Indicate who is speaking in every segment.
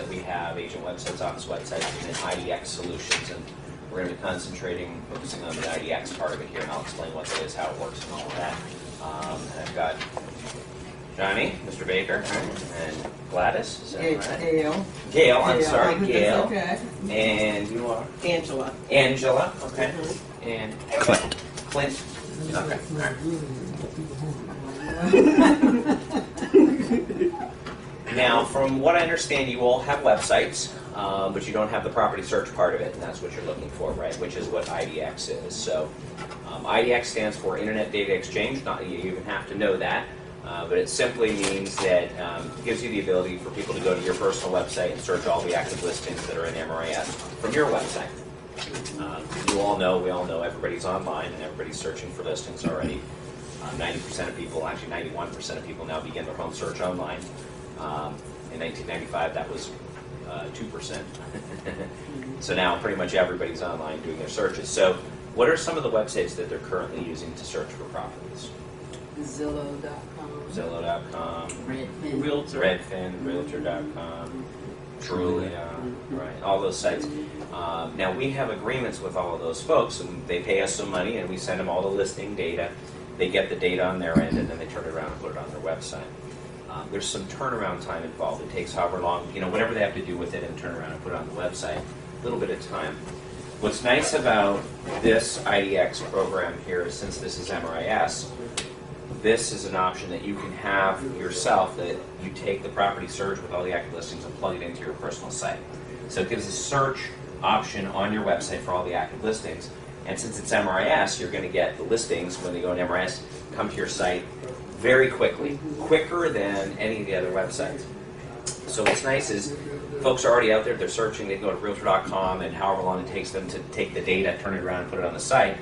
Speaker 1: that we have, agent websites, office websites, and then IDX solutions. And we're going to be focusing on the IDX part of it here, and I'll explain what that is, how it works, and all of that. And I've got Johnny, Mr. Baker, and Gladys. Is that right?
Speaker 2: Gail.
Speaker 1: Gail, I'm sorry, Gail.
Speaker 2: Okay.
Speaker 1: And you are?
Speaker 2: Angela.
Speaker 1: Angela, okay.
Speaker 2: Mm-hmm.
Speaker 1: And
Speaker 3: Clint.
Speaker 1: Clint. Okay. All right. Now, from what I understand, you all have websites, but you don't have the property search part of it, and that's what you're looking for, right? Which is what IDX is. So, IDX stands for Internet Data Exchange. Not you even have to know that, but it simply means that it gives you the ability for people to go to your personal website and search all the active listings that are in MRIS from your website. We all know, everybody's online and everybody's searching for listings already. 90% of people, actually 91% of people now begin their home search online. In 1995, that was 2%. So now pretty much everybody's online doing their searches. So what are some of the websites that they're currently using to search for properties?
Speaker 2: Zillow.com.
Speaker 1: Zillow.com.
Speaker 2: Redfin.
Speaker 1: Redfin, Realtor.com. Trulia, right, all those sites. Now we have agreements with all of those folks, and they pay us some money, and we send them all the listing data. They get the data on their end, and then they turn it around and put it on their website. There's some turnaround time involved. It takes however long, whatever they have to do with it and turn around and put it on the website, a little bit of time. What's nice about this IDX program here is, since this is MRIS, this is an option that you can have yourself, that you take the property search with all the active listings and plug it into your personal site. So it gives a search option on your website for all the active listings. And since it's MRIS, you're going to get the listings when they go in MRIS come to your site very quickly, quicker than any of the other websites. So what's nice is folks are already out there, they're searching, they can go to Realtor.com, and however long it takes them to take the data, turn it around, and put it on the site.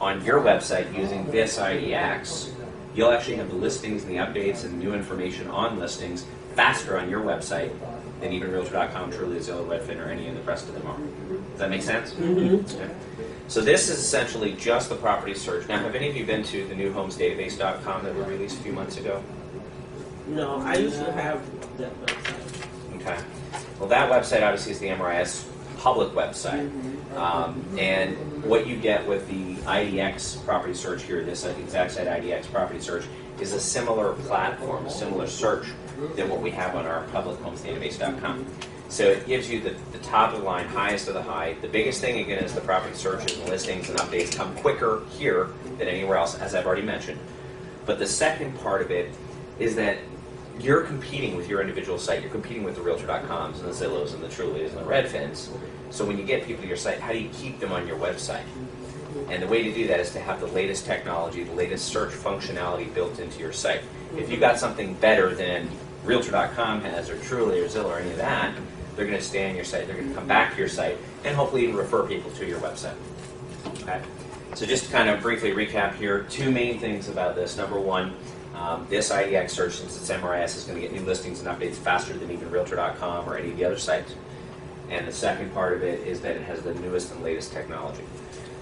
Speaker 1: On your website, using this IDX, you'll actually have the listings and the updates and new information on listings faster on your website than even Realtor.com, Trulia, Zillow, Redfin, or any of the rest of them are. Does that make sense?
Speaker 2: Mm-hmm.
Speaker 1: Okay. So this is essentially just the property search. Now, have any of you been to the new homesdatabase.com that were released a few months ago?
Speaker 2: No, I used to have that website.
Speaker 1: Okay. Well, that website obviously is the MRIS public website. And what you get with the IDX property search here, this exact site IDX property search, is a similar platform, a similar search than what we have on our public homesdatabase.com. So it gives you the top of the line, highest of the high. The biggest thing, again, is the property searches and listings and updates come quicker here than anywhere else, as I've already mentioned. But the second part of it is that you're competing with your individual site. You're competing with the Realtor.coms and the Zillows and the Trulias and the Redfins. So when you get people to your site, how do you keep them on your website? And the way to do that is to have the latest technology, the latest search functionality built into your site. If you've got something better than Realtor.com has, or Trulia, or Zillow, or any of that, they're going to stay on your site, they're going to come back to your site, and hopefully even refer people to your website. Okay? So just to kind of briefly recap here, two main things about this. Number one, this IDX search, since it's MRIS, is going to get new listings and updates faster than even Realtor.com or any of the other sites. And the second part of it is that it has the newest and latest technology.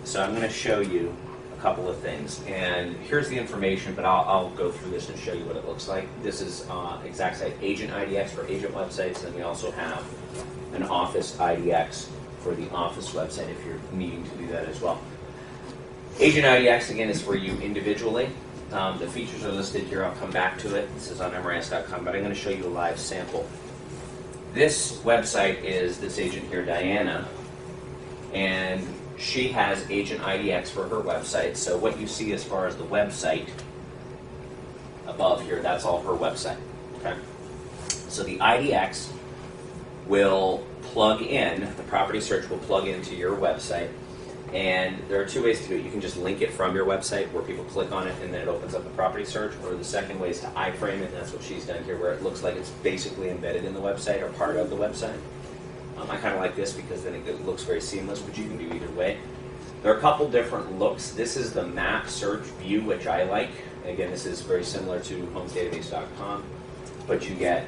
Speaker 1: So I'm going to show you a couple of things. And here's the information, but I'll go through this and show you what it looks like. This is exact site agent IDX for agent websites, and we also have an office IDX for the office website if you're needing to do that as well. Agent IDX, again, is for you individually. The features are listed here. I'll come back to it. This is on MRIS.com, but I'm going to show you a live sample. This website is this agent here, Diana, and she has Agent IDX for her website. So what you see as far as the website above here, that's all her website. Okay. So the IDX will plug in, the property search will plug into your website. And there are two ways to do it. You can just link it from your website where people click on it and then it opens up the property search, or the second way is to iframe it, and that's what she's done here, where it looks like it's basically embedded in the website or part of the website. I kind of like this because then it looks very seamless, but you can do either way. There are a couple different looks. This is the map search view, which I like. Again, this is very similar to homesdatabase.com, but you get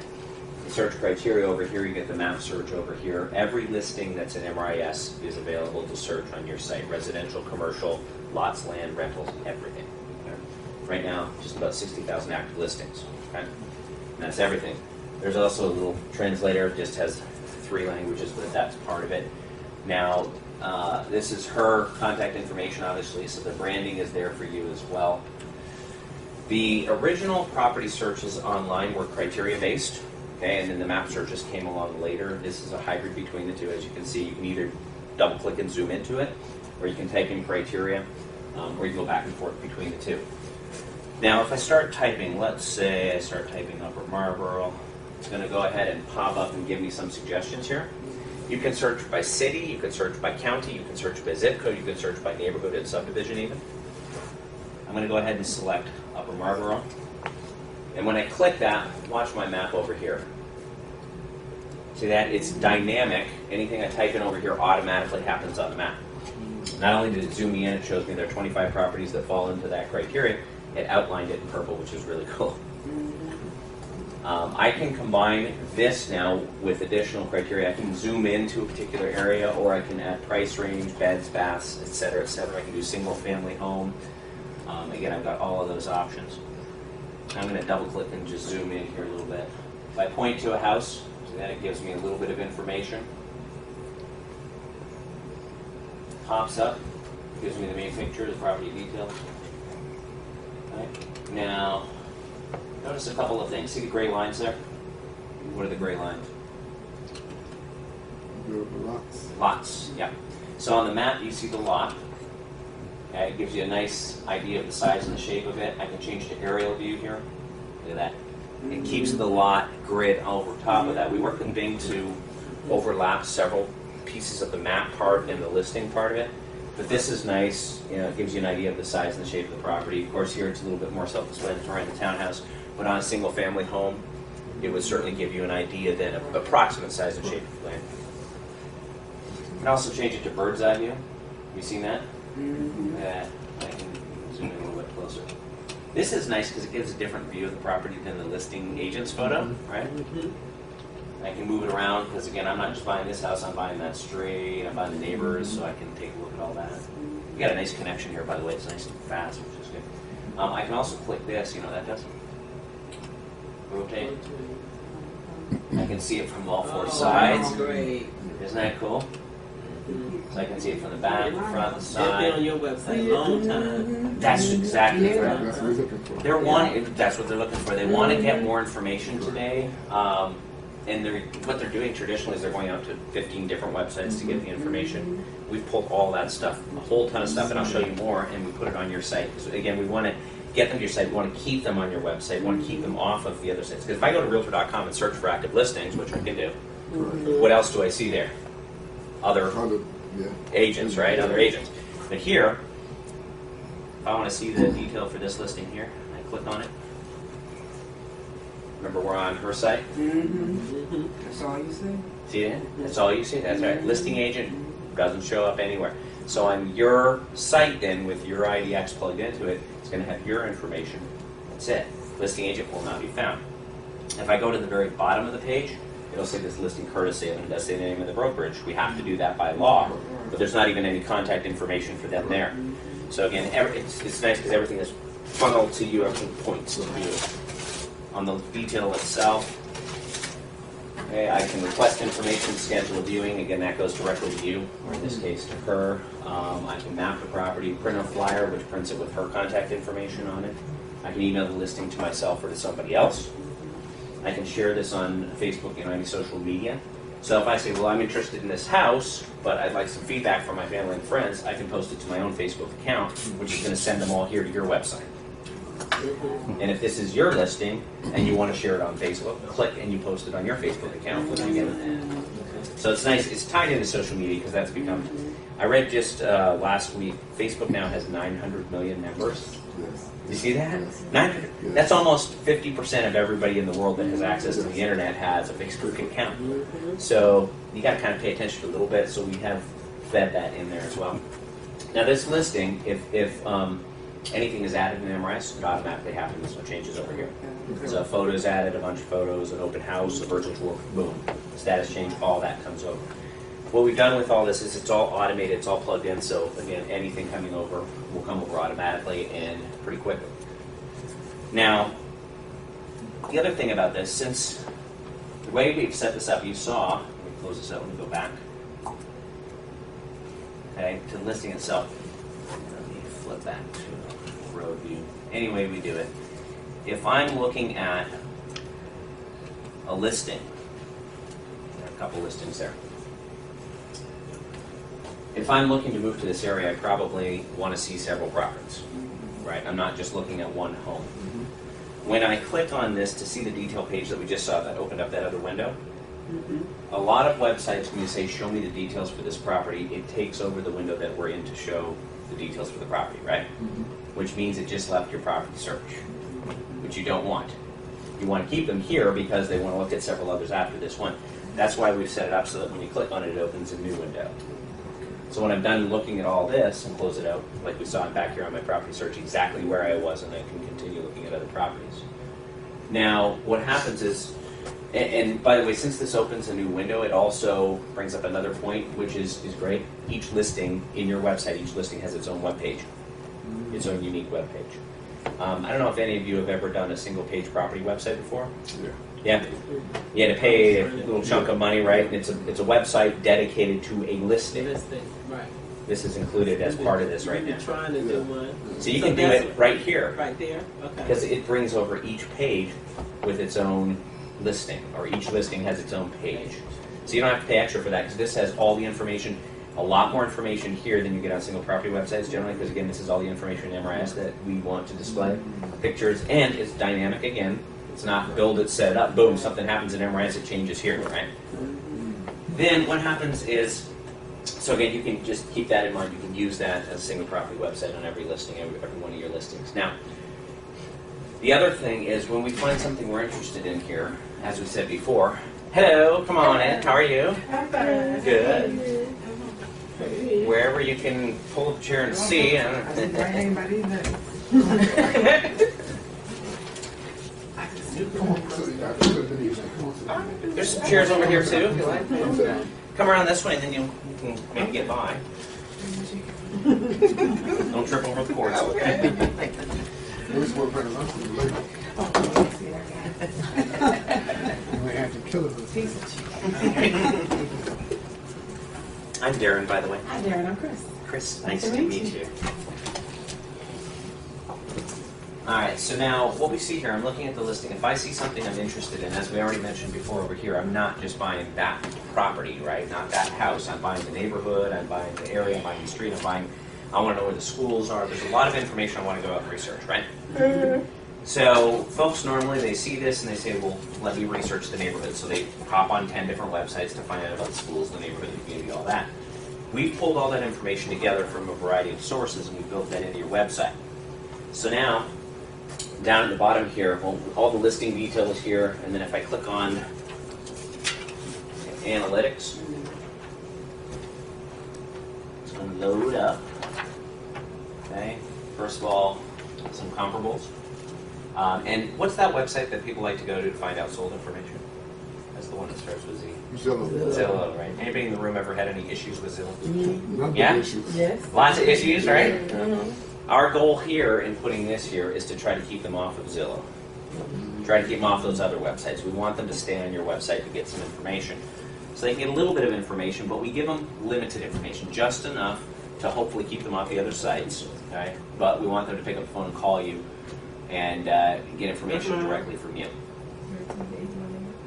Speaker 1: search criteria over here, you get the map search over here. Every listing that's in MRIS is available to search on your site. Residential, commercial, lots, land, rentals, everything. Okay? Right now, just about 60,000 active listings. Okay? And that's everything. There's also a little translator, just has 3 languages, but that's part of it. Now, this is her contact information, obviously, so the branding is there for you as well. The original property searches online were criteria-based, okay, and then the map searches came along later. This is a hybrid between the two. As you can see, you can either double-click and zoom into it, or you can type in criteria, or you go back and forth between the two. Now, if I start typing, let's say I start typing Upper Marlboro, it's going to go ahead and pop up and give me some suggestions here. You can search by city, you can search by county, you can search by zip code, you can search by neighborhood and subdivision even. I'm going to go ahead and select Upper Marlboro. And when I click that, watch my map over here. See that? It's dynamic. Anything I type in over here automatically happens on the map. Not only did it zoom me in, it shows me there are 25 properties that fall into that criteria. It outlined it in purple, which is really cool. I can combine this now with additional criteria. I can zoom into a particular area, or I can add price range, beds, baths, etc., etc. I can do single family home. Again, I've got all of those options. I'm going to double click and just zoom in here a little bit. If I point to a house, so that it gives me a little bit of information. Pops up, gives me the main picture, the property details. Right. Now, notice a couple of things. See the gray lines there? What are the gray lines?
Speaker 3: Lots.
Speaker 1: Lots, yeah. So on the map, you see the lot. Okay, it gives you a nice idea of the size and the shape of it. I can change to aerial view here. Look at that. It keeps the lot grid over top of that. We were conveying to overlap several pieces of the map part and the listing part of it. But this is nice. You know, it gives you an idea of the size and the shape of the property. Of course, here it's a little bit more self-explanatory in the townhouse. But on a single-family home, it would certainly give you an idea then of approximate size and shape of the land. You can also change it to bird's eye view. Have you seen that? I can zoom in a little bit closer. This is nice because it gives a different view of the property than the listing agent's photo, right? I can move it around because, again, I'm not just buying this house, I'm buying that street, I'm buying the neighbors, so I can take a look at all that. We got a nice connection here, by the way. It's nice and fast, which is good. I can also click this, you know, that does rotate. I can see it from all 4 sides.
Speaker 2: That's great.
Speaker 1: Isn't that cool? So I can see it from the back, the front, the
Speaker 2: They've been on
Speaker 1: side.
Speaker 2: your website a long time.
Speaker 1: That's exactly
Speaker 3: That's
Speaker 1: right.
Speaker 3: what we're looking for.
Speaker 1: That's what they're looking for. They want to get more information today. And what they're doing traditionally is they're going out to 15 different websites to get the information. We've pulled all that stuff, a whole ton of stuff, and I'll show you more, and we put it on your site. Because again, we want to get them to your site. We want to keep them on your website. We want to keep them off of the other sites. Because if I go to Realtor.com and search for active listings, which I can do, what else do I see there? Other agents, right? Other agents. But here, if I want to see the detail for this listing here, I click on it. Remember, we're on her site.
Speaker 4: That's all you see?
Speaker 1: See it? That's all you see. That's right. Listing agent doesn't show up anywhere. So on your site, then, with your IDX plugged into it, it's going to have your information. That's it. Listing agent will not be found. If I go to the very bottom of the page, it'll say this listing courtesy, and it does say the name of the brokerage. We have to do that by law, but there's not even any contact information for them there. So again, it's nice because everything is funneled to you, everything points to you. On the detail itself, okay, I can request information, schedule a viewing. Again, that goes directly to you, or in this case to her. I can map the property, print a flyer, which prints it with her contact information on it. I can email the listing to myself or to somebody else. I can share this on Facebook and any social media. So if I say, well, I'm interested in this house, but I'd like some feedback from my family and friends, I can post it to my own Facebook account, which is going to send them all here to your website. And if this is your listing and you want to share it on Facebook, click and you post it on your Facebook account. So it's nice. It's tied into social media because that's become. I read just last week, Facebook now has 900 million members. You see that? 900. That's almost 50% of everybody in the world that has access to the internet has a Facebook account. So you got to kind of pay attention a little bit. So we have fed that in there as well. Now this listing, if anything is added in MRIS, it automatically happens. No changes over here. So a photo is added, a bunch of photos, an open house, a virtual tour, boom. Status change, all that comes over. What we've done with all this is it's all automated, it's all plugged in, so again, anything coming over will come over automatically and pretty quickly. Now, the other thing about this, since the way we've set this up, you saw, let me close this out and go back. Okay, to the listing itself. Let me flip back to road view. Any way we do it. If I'm looking at a listing, there are a couple listings there. If I'm looking to move to this area, I probably want to see several properties, right? I'm not just looking at one home. When I click on this to see the detail page that we just saw that opened up that other window, a lot of websites, when you say show me the details for this property, it takes over the window that we're in to show the details for the property, right? Which means it just left your property search, which you don't want. You want to keep them here because they want to look at several others after this one. That's why we've set it up so that when you click on it, it opens a new window. So when I'm done looking at all this and close it out, like we saw back here on my property search, exactly where I was, and I can continue looking at other properties. Now, what happens is, and by the way, since this opens a new window, it also brings up another point, which is great. Each listing in your website, each listing has its own web page, its own unique web page. I don't know if any of you have ever done a single page property website before. Yeah. You had to pay a little chunk of money, right? And it's a website dedicated to a listing.
Speaker 2: Right.
Speaker 1: This is included as part of this right now.
Speaker 2: Trying to do one.
Speaker 1: So you can do it right here.
Speaker 2: Right there? Okay.
Speaker 1: Because it brings over each page with its own listing, or each listing has its own page. So you don't have to pay extra for that, because this has all the information, a lot more information here than you get on single property websites generally, because again, this is all the information in MRIS that we want to display. Pictures, and it's dynamic again. It's not build it, set it up, boom, something happens in MRIS, it changes here, right? Then what happens is, so again, you can just keep that in mind. You can use that as a single property website on every listing, every one of your listings. Now, the other thing is when we find something we're interested in here, as we said before, hello, come on in, how are you?
Speaker 3: I'm fine.
Speaker 1: Good. Wherever you can pull up a chair and see.
Speaker 3: I didn't bring anybody's name.
Speaker 1: There's some chairs over here too, if you like. Come around this way and then you can maybe get by. Don't trip over the cords, okay? I'm Darren, by the way.
Speaker 3: Hi, Darren. I'm Chris.
Speaker 1: Chris, nice to meet you. Alright, so now what we see here, I'm looking at the listing. If I see something I'm interested in, as we already mentioned before over here, I'm not just buying that property, right? Not that house. I'm buying the neighborhood, I'm buying the area, I'm buying the street, I want to know where the schools are. There's a lot of information I want to go out and research, right? So folks normally, they see this and they say, well, let me research the neighborhood. So they hop on 10 different websites to find out about the schools, the neighborhood, the community, all that. We've pulled all that information together from a variety of sources and we built that into your website. So now, down at the bottom here, all the listing details here, and then if I click on analytics, it's going to load up. Okay, first of all, some comparables. And what's that website that people like to go to find out sold information? That's the one that starts with Z. Zillow, right? Anybody in the room ever had any issues with Zillow? Yeah?
Speaker 3: Yes.
Speaker 1: Lots of issues, right? Our goal here in putting this here is to try to keep them off of Zillow. Try to keep them off those other websites. We want them to stay on your website to get some information. So they can get a little bit of information, but we give them limited information, just enough to hopefully keep them off the other sites. Okay? But we want them to pick up the phone and call you and get information directly from you.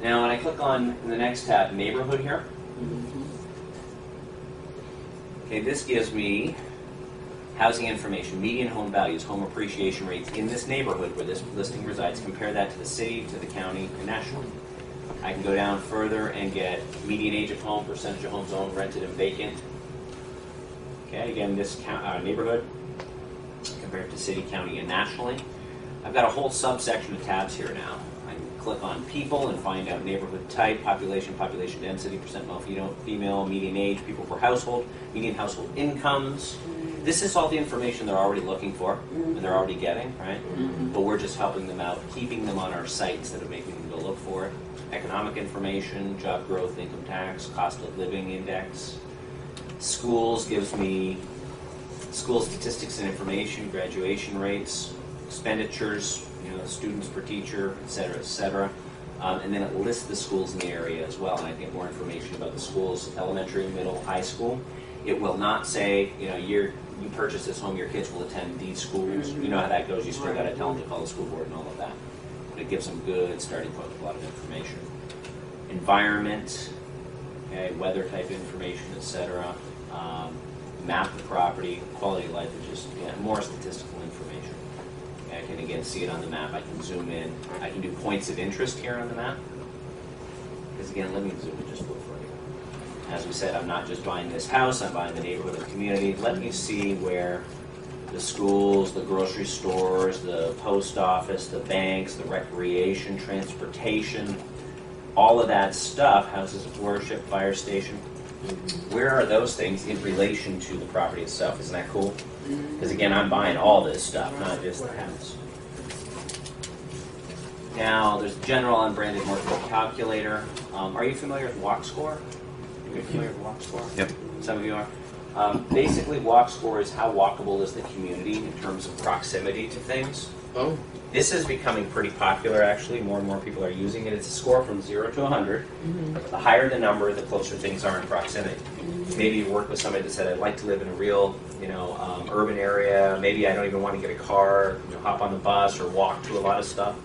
Speaker 1: Now when I click on the next tab, neighborhood here, okay, this gives me housing information, median home values, home appreciation rates in this neighborhood where this listing resides. Compare that to the city, to the county, and nationally. I can go down further and get median age of home, percentage of homes owned, rented, and vacant. Okay, again, this neighborhood compared to city, county, and nationally. I've got a whole subsection of tabs here now. I can click on people and find out neighborhood type, population, population density, percent male, female, median age, people per household, median household incomes. This is all the information they're already looking for and they're already getting, right? But we're just helping them out, keeping them on our site instead of making them go look for it. Economic information, job growth, income tax, cost of living index. Schools gives me school statistics and information, graduation rates, expenditures, students per teacher, et cetera, et cetera. And then it lists the schools in the area as well, and I get more information about the schools, elementary, middle, high school. It will not say, you know, you purchase this home, your kids will attend these schools. You know how that goes, you still got to tell them to call the school board and all of that. But it gives them good starting point with a lot of information. Environment, okay, weather type information, etc. Map the property, quality of life, is just more statistical information. Okay, I can again see it on the map. I can zoom in. I can do points of interest here on the map. Because again, let me zoom in just a little further. As we said, I'm not just buying this house, I'm buying the neighborhood or the community. Let me see where the schools, the grocery stores, the post office, the banks, the recreation, transportation, all of that stuff, houses of worship, fire station, where are those things in relation to the property itself? Isn't that cool? Because again, I'm buying all this stuff, not just the house. Now, there's general unbranded mortgage calculator. Are you familiar with Walk Score? Are you familiar with Walk Score?
Speaker 5: Yep.
Speaker 1: Some of you are. Basically, Walk Score is how walkable is the community in terms of proximity to things.
Speaker 2: Oh.
Speaker 1: This is becoming pretty popular, actually. More and more people are using it. It's a score from 0 to 100. The higher the number, the closer things are in proximity. Maybe you work with somebody that said, I'd like to live in a real, urban area. Maybe I don't even want to get a car, hop on the bus or walk to a lot of stuff.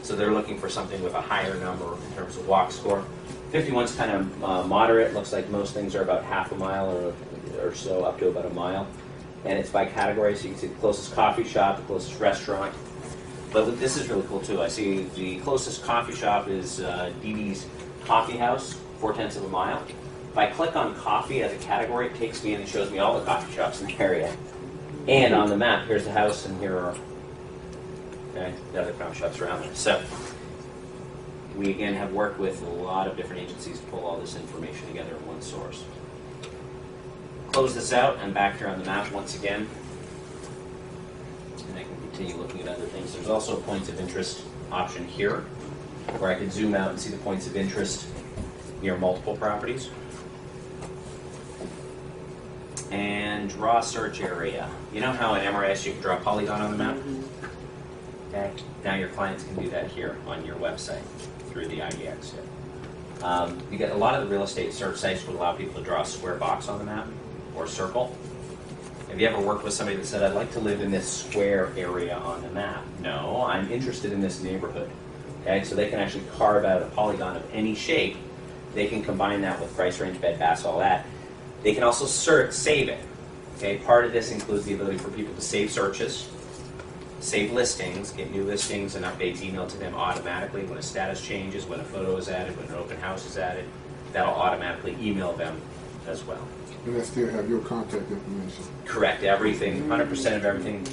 Speaker 1: So they're looking for something with a higher number in terms of Walk Score. 51's kind of moderate. Looks like most things are about half a mile or so, up to about a mile. And it's by category, so you can see the closest coffee shop, the closest restaurant. But this is really cool too. I see the closest coffee shop is Dee Dee's Coffee House, 0.4 of a mile. If I click on coffee as a category, it takes me and it shows me all the coffee shops in the area. And on the map, here's the house, and here are the other coffee shops around there. So we again have worked with a lot of different agencies to pull all this information together in one source. Close this out. I'm back here on the map once again. And I can continue looking at other things. There's also a points of interest option here, where I can zoom out and see the points of interest near multiple properties. And draw a search area. You know how in MRIS you can draw a polygon on the map? Okay. Now your clients can do that here on your website through the IDX. You get a lot of the real estate search sites would allow people to draw a square box on the map or circle. Have you ever worked with somebody that said, I'd like to live in this square area on the map? No, I'm interested in this neighborhood. Okay, so they can actually carve out a polygon of any shape. They can combine that with price range, bed, baths, all that. They can also save it. Okay, part of this includes the ability for people to save searches, save listings, get new listings and updates emailed to them automatically when a status changes, when a photo is added, when an open house is added. That'll automatically email them as well.
Speaker 6: And I still have your contact information.
Speaker 1: Correct. Everything, 100% of everything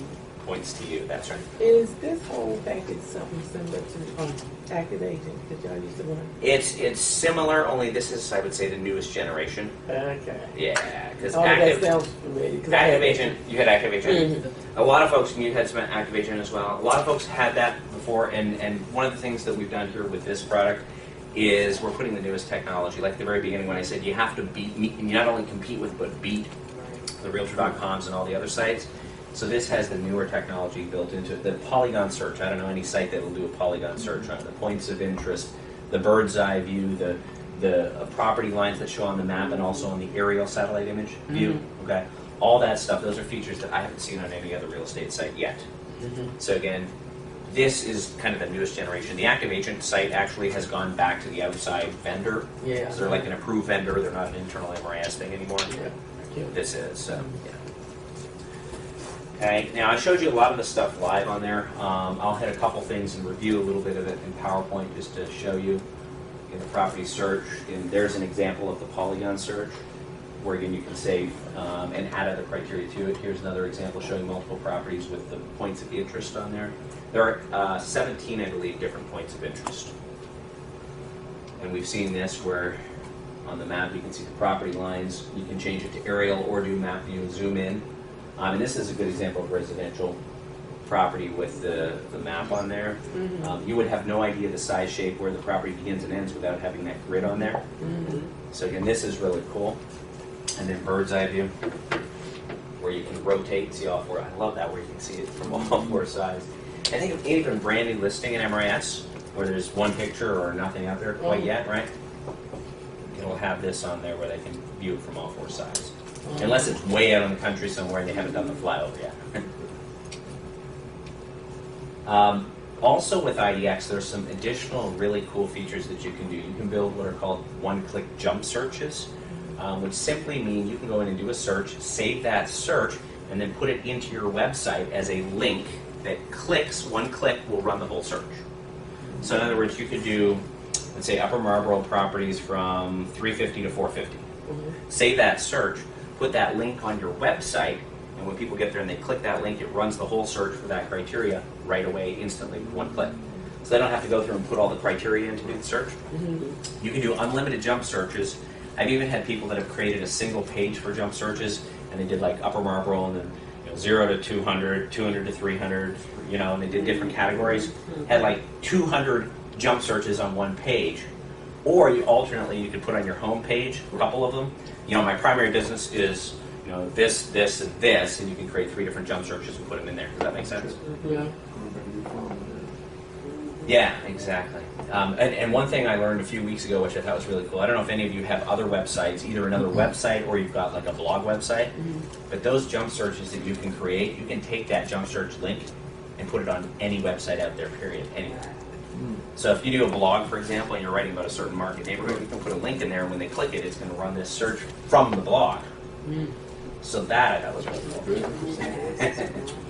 Speaker 1: points to you. That's right.
Speaker 3: Is this whole package something similar to Active Agent that y'all used to run?
Speaker 1: It's similar, only this is, I would say, the newest generation.
Speaker 3: Okay.
Speaker 1: Yeah, because
Speaker 3: Oh, that sounds familiar. 'Cause I had
Speaker 1: Active Agent, you had Active Agent. A lot of folks, and you had some Active Agent as well. A lot of folks had that before, and one of the things that we've done here with this product is we're putting the newest technology. Like at the very beginning when I said you have to you not only compete with, but beat the Realtor.coms and all the other sites. So this has the newer technology built into it. The polygon search, I don't know any site that will do a polygon search on it. The points of interest, the bird's eye view, the property lines that show on the map and also on the aerial satellite image view. Okay, all that stuff, those are features that I haven't seen on any other real estate site yet. So again, this is kind of the newest generation. The Active Agent site actually has gone back to the outside vendor.
Speaker 2: Yeah.
Speaker 1: So they're like an approved vendor. They're not an internal MRIS thing anymore.
Speaker 2: Yeah.
Speaker 1: This is, so, yeah. Okay, now I showed you a lot of the stuff live on there. I'll hit a couple things and review a little bit of it in PowerPoint just to show you in the property search. And there's an example of the polygon search where again you can save and add other criteria to it. Here's another example showing multiple properties with the points of interest on there. There are 17, I believe, different points of interest. And we've seen this where on the map you can see the property lines. You can change it to aerial or do map view and zoom in. And this is a good example of residential property with the map on there. You would have no idea the size, shape, where the property begins and ends without having that grid on there. So again, this is really cool. And then bird's eye view, where you can rotate and see all four. I love that where you can see it from all four sides. I think even brand new listing in MRIS, where there's one picture or nothing out there quite yet, right? It'll have this on there where they can view it from all four sides. Unless it's way out in the country somewhere and they haven't done the flyover yet. Also with IDX, there's some additional really cool features that you can do. You can build what are called one-click jump searches, which simply mean you can go in and do a search, save that search, and then put it into your website as a link that clicks, one click will run the whole search. So in other words, you could do, let's say, Upper Marlboro properties from 350 to 450. Save that search, put that link on your website, and when people get there and they click that link, it runs the whole search for that criteria right away, instantly, with one click. So they don't have to go through and put all the criteria in to do the search. You can do unlimited jump searches. I've even had people that have created a single page for jump searches, and they did like Upper Marlboro, and then 0 to 200, 200 to 300, and they did different categories. Had like 200 jump searches on one page. Or you alternately, you could put on your home page a couple of them. My primary business is this, this, and this, and you can create 3 different jump searches and put them in there. Does that make sense?
Speaker 3: Yeah.
Speaker 1: Yeah, exactly. And one thing I learned a few weeks ago, which I thought was really cool, I don't know if any of you have other websites, either another website or you've got like a blog website, but those jump searches that you can create, you can take that jump search link and put it on any website out there, period, anywhere. So if you do a blog, for example, and you're writing about a certain market neighborhood, you can put a link in there, and when they click it, it's going to run this search from the blog. So that I thought was really cool.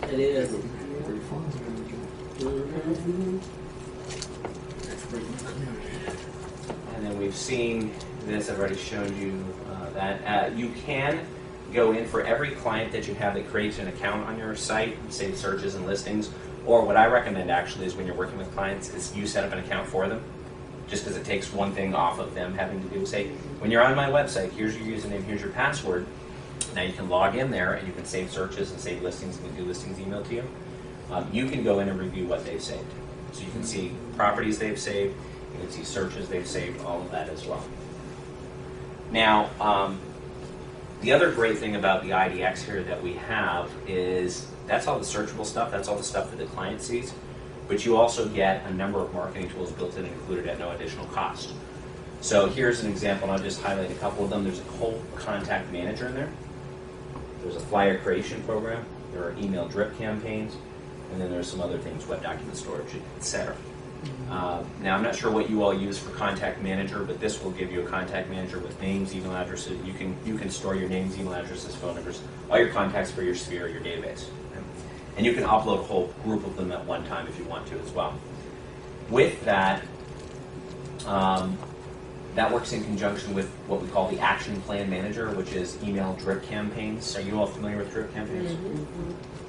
Speaker 2: It is.
Speaker 1: And then we've seen this, I've already shown you that. You can go in for every client that you have that creates an account on your site, say searches and listings, or what I recommend actually is when you're working with clients is you set up an account for them, just because it takes one thing off of them having to do. Say, when you're on my website, here's your username, here's your password. Now you can log in there and you can save searches and save listings and do listings emailed to you. You can go in and review what they've saved. So you can see properties they've saved, you can see searches they've saved, all of that as well. Now, the other great thing about the IDX here that we have is that's all the searchable stuff, that's all the stuff that the client sees, but you also get a number of marketing tools built in and included at no additional cost. So here's an example, and I'll just highlight a couple of them. There's a whole contact manager in there. There's a flyer creation program. There are email drip campaigns. And then there's some other things, web document storage, etc. Now, I'm not sure what you all use for contact manager, but this will give you a contact manager with names, email addresses. You can store your names, email addresses, phone numbers, all your contacts for your sphere, your database. And you can upload a whole group of them at one time if you want to as well. With that, that works in conjunction with what we call the Action Plan Manager, which is email drip campaigns. Are you all familiar with drip campaigns?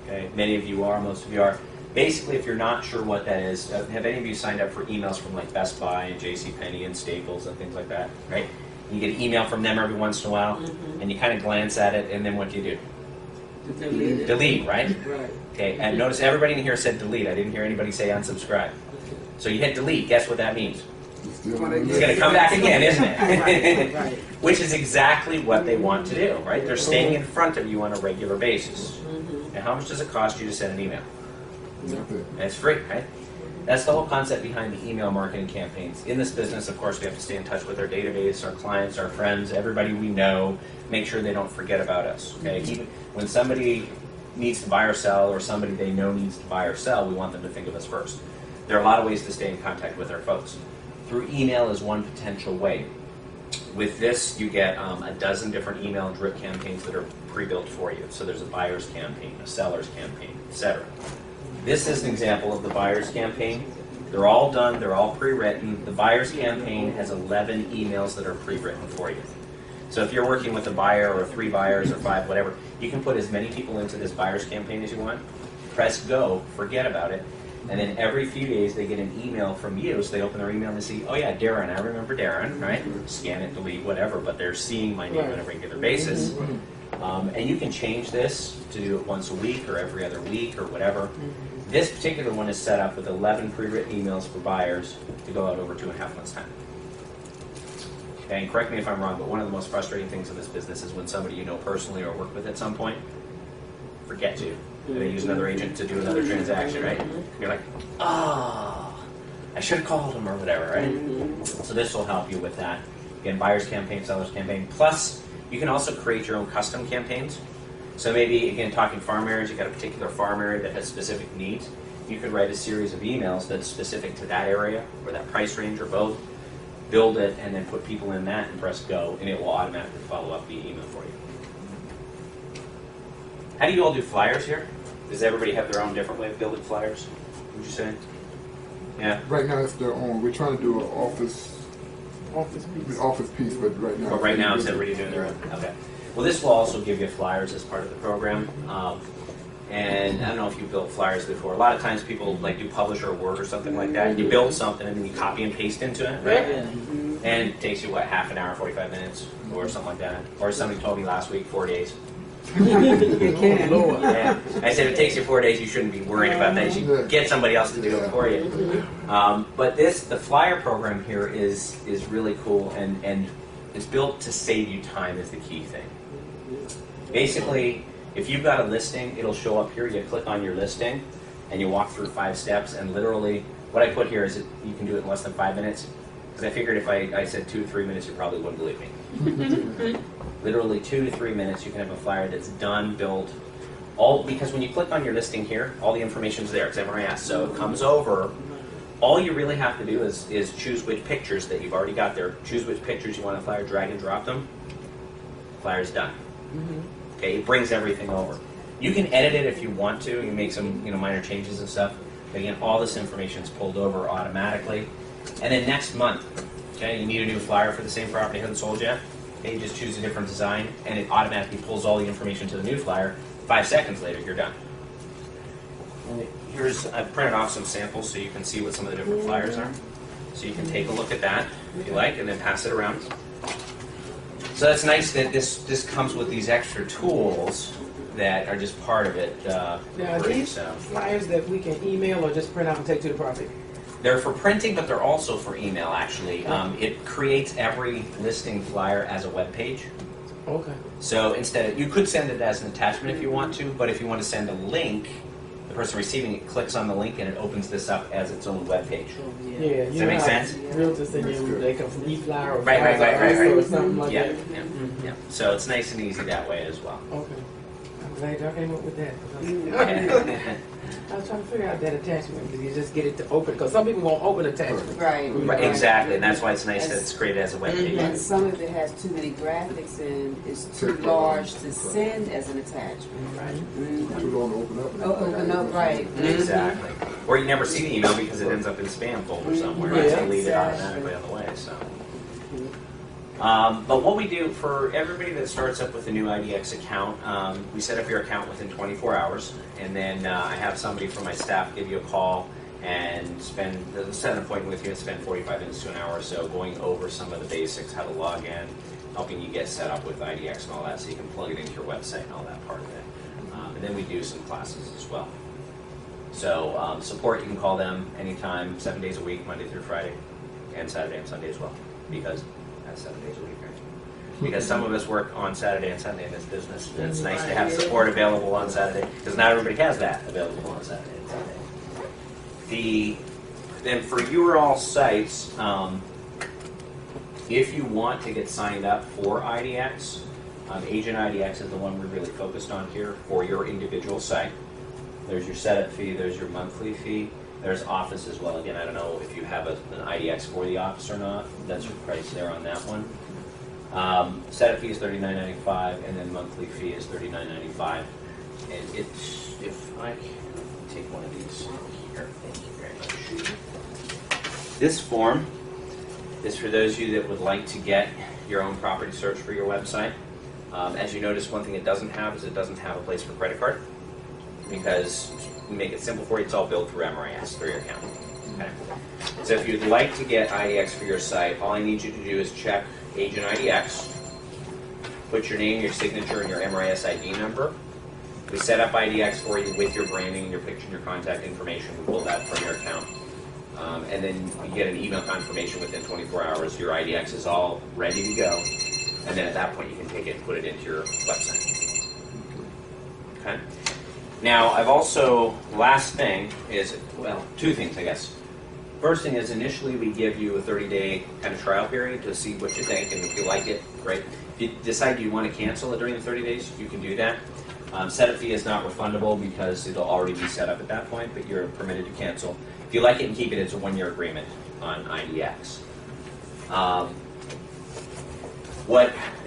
Speaker 1: Okay, many of you are, most of you are. Basically, if you're not sure what that is, have any of you signed up for emails from like Best Buy and JCPenney and Staples and things like that, right? You get an email from them every once in a while, and you kind of glance at it, and then what do? Delete, right?
Speaker 2: Right.
Speaker 1: Okay, and notice everybody in here said delete. I didn't hear anybody say unsubscribe. So you hit delete, guess what that means? It's going to come back again, isn't it?
Speaker 2: Right.
Speaker 1: Which is exactly what they want to do, right? They're staying in front of you on a regular basis. And how much does it cost you to send an email? And it's free, right? That's the whole concept behind the email marketing campaigns. In this business, of course, we have to stay in touch with our database, our clients, our friends, everybody we know, make sure they don't forget about us, okay? Even when somebody needs to buy or sell, or somebody they know needs to buy or sell, we want them to think of us first. There are a lot of ways to stay in contact with our folks. Through email is one potential way. With this, you get a dozen different email drip campaigns that are pre-built for you. So there's a buyer's campaign, a seller's campaign, etc. This is an example of the buyer's campaign. They're all done, they're all pre-written. The buyer's campaign has 11 emails that are pre-written for you. So if you're working with a buyer or 3 buyers or 5, whatever, you can put as many people into this buyer's campaign as you want. Press go, forget about it. And then every few days they get an email from you, so they open their email and they see, oh yeah, Darren, I remember Darren, right? Scan it, delete, whatever, but they're seeing my name on a regular basis. And you can change this to do it once a week or every other week or whatever. This particular one is set up with 11 pre-written emails for buyers to go out over 2.5 months' time. Okay, and correct me if I'm wrong, but one of the most frustrating things in this business is when somebody you know personally or work with at some point forgets you. And they use another agent to do another transaction, right? You're like, oh. I should have called them or whatever, right? So this will help you with that. Again, buyer's campaign, seller's campaign. Plus, you can also create your own custom campaigns. So maybe, again, talking farm areas, you've got a particular farm area that has specific needs. You could write a series of emails that's specific to that area or that price range or both. Build it and then put people in that and press go, and it will automatically follow up via email for you. How do you all do flyers here? Does everybody have their own different way of building flyers, would you say? Yeah?
Speaker 6: Right now it's their own. We're trying to do an office piece, but right now.
Speaker 1: But right now it's everybody doing their own. Okay. Well, this will also give you flyers as part of the program. And I don't know if you've built flyers before. A lot of times people like do Publisher or Word or something like that. You build something and then you copy and paste into it, right? And it takes you, what, half an hour, 45 minutes or something like that. Or somebody told me last week, 4 days.
Speaker 3: You can.
Speaker 1: Yeah. I said, if it takes you 4 days, you shouldn't be worrying about that. You should get somebody else to do it for you. But the flyer program here is really cool, and it's built to save you time is the key thing. Basically, if you've got a listing, it'll show up here. You click on your listing, and you walk through 5 steps, and literally, what I put here is that you can do it in less than 5 minutes, because I figured if I said 2 to 3 minutes, you probably wouldn't believe me. Literally 2 to 3 minutes, you can have a flyer that's done, built, all because when you click on your listing here, all the information's there. It's MRIS, so it comes over. All you really have to do is choose which pictures that you've already got there. Choose which pictures you want to flyer, drag and drop them. Flyer's done. Okay, it brings everything over. You can edit it if you want to. You make some minor changes and stuff. But again, all this information is pulled over automatically. And then next month, okay, you need a new flyer for the same property hasn't sold yet. Okay, you just choose a different design, and it automatically pulls all the information to the new flyer. 5 seconds later, you're done. I've printed off some samples so you can see what some of the different flyers are. So you can take a look at that if you like, and then pass it around. So that's nice that this comes with these extra tools that are just part of it.
Speaker 3: Now, are these flyers that we can email or just print out and take to the property?
Speaker 1: They're for printing, but they're also for email, actually. It creates every listing flyer as a web page.
Speaker 3: Okay.
Speaker 1: So you could send it as an attachment if you want to, but if you want to send a link, the person receiving it clicks on the link and it opens this up as its own web page.
Speaker 3: Yeah.
Speaker 1: Does that make sense?
Speaker 3: Realtors send you, they come from e-flyer or
Speaker 1: Right.
Speaker 3: or something like
Speaker 1: Yeah,
Speaker 3: that.
Speaker 1: yeah. So it's nice and easy that way as well.
Speaker 3: Okay. I'm glad y'all came up with that. I was trying to figure out that attachment. Did you just get it to open? Because some people won't open attachments.
Speaker 4: Right.
Speaker 1: Right, exactly, and that's why it's nice that it's created as a web page.
Speaker 4: And some of it has too many graphics and is too large to send as an attachment.
Speaker 3: Right.
Speaker 6: Too long to open up.
Speaker 4: Open up, right.
Speaker 1: Exactly. Or you never see the email because it ends up in spam folder somewhere.
Speaker 3: Yeah.
Speaker 1: They leave it automatically on the way. So. But what we do for everybody that starts up with a new IDX account, we set up your account within 24 hours, and then I have somebody from my staff give you a call and set an appointment with you and spend 45 minutes to an hour or so going over some of the basics, how to log in, helping you get set up with IDX and all that, so you can plug it into your website and all that part of it. And then we do some classes as well. So support, you can call them anytime, 7 days a week, Monday through Friday, and Saturday and Sunday as well, because that's 7 days a week, right? Because some of us work on Saturday and Sunday in this business, and it's nice to have support available on Saturday, because not everybody has that available on Saturday and Sunday. Then for your all sites, if you want to get signed up for IDX, Agent IDX is the one we're really focused on here for your individual site. There's your setup fee, there's your monthly fee, there's office as well. Again, I don't know if you have an IDX for the office or not. That's your price there on that one. Setup fee is $39.95, and then monthly fee is $39.95. And if I can take one of these here, thank you very much. This form is for those of you that would like to get your own property search for your website. As you notice, one thing it doesn't have is it doesn't have a place for credit card, because we make it simple for you. It's all billed through MRIS, through your account. Okay. So if you'd like to get IDX for your site, all I need you to do is check Agent IDX, put your name, your signature, and your MRIS ID number. We set up IDX for you with your branding, your picture, and your contact information. We pull that from your account. And then you get an email confirmation within 24 hours. Your IDX is all ready to go. And then at that point, you can take it and put it into your website. Okay? Now, I've also, last thing is, well, two things, I guess. first thing is initially we give you a 30-day kind of trial period to see what you think, and if you like it, great. If you decide you want to cancel it during the 30 days, you can do that. Setup fee is not refundable because it'll already be set up at that point, but you're permitted to cancel. If you like it and keep it, it's a 1-year agreement on IDX.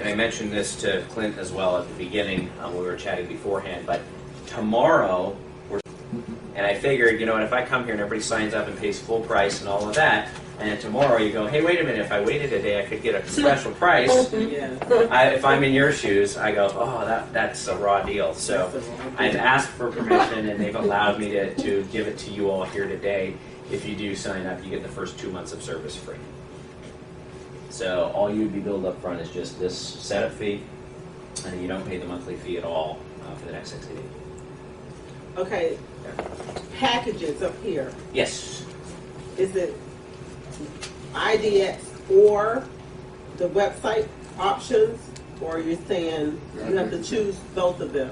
Speaker 1: And I mentioned this to Clint as well at the beginning when we were chatting beforehand, but tomorrow, and I figured, you know what, if I come here and everybody signs up and pays full price and all of that, and then tomorrow you go, hey, wait a minute, if I waited a day, I could get a special price. If I'm in your shoes, I go, oh, that's a raw deal. So I've asked for permission, and they've allowed me to give it to you all here today. If you do sign up, you get the first 2 months of service free. So all you'd be billed up front is just this setup fee, and you don't pay the monthly fee at all for the next 60 days.
Speaker 2: Okay, packages up here.
Speaker 1: Yes.
Speaker 2: Is it IDX or the website options, or you're saying you have to choose both of them?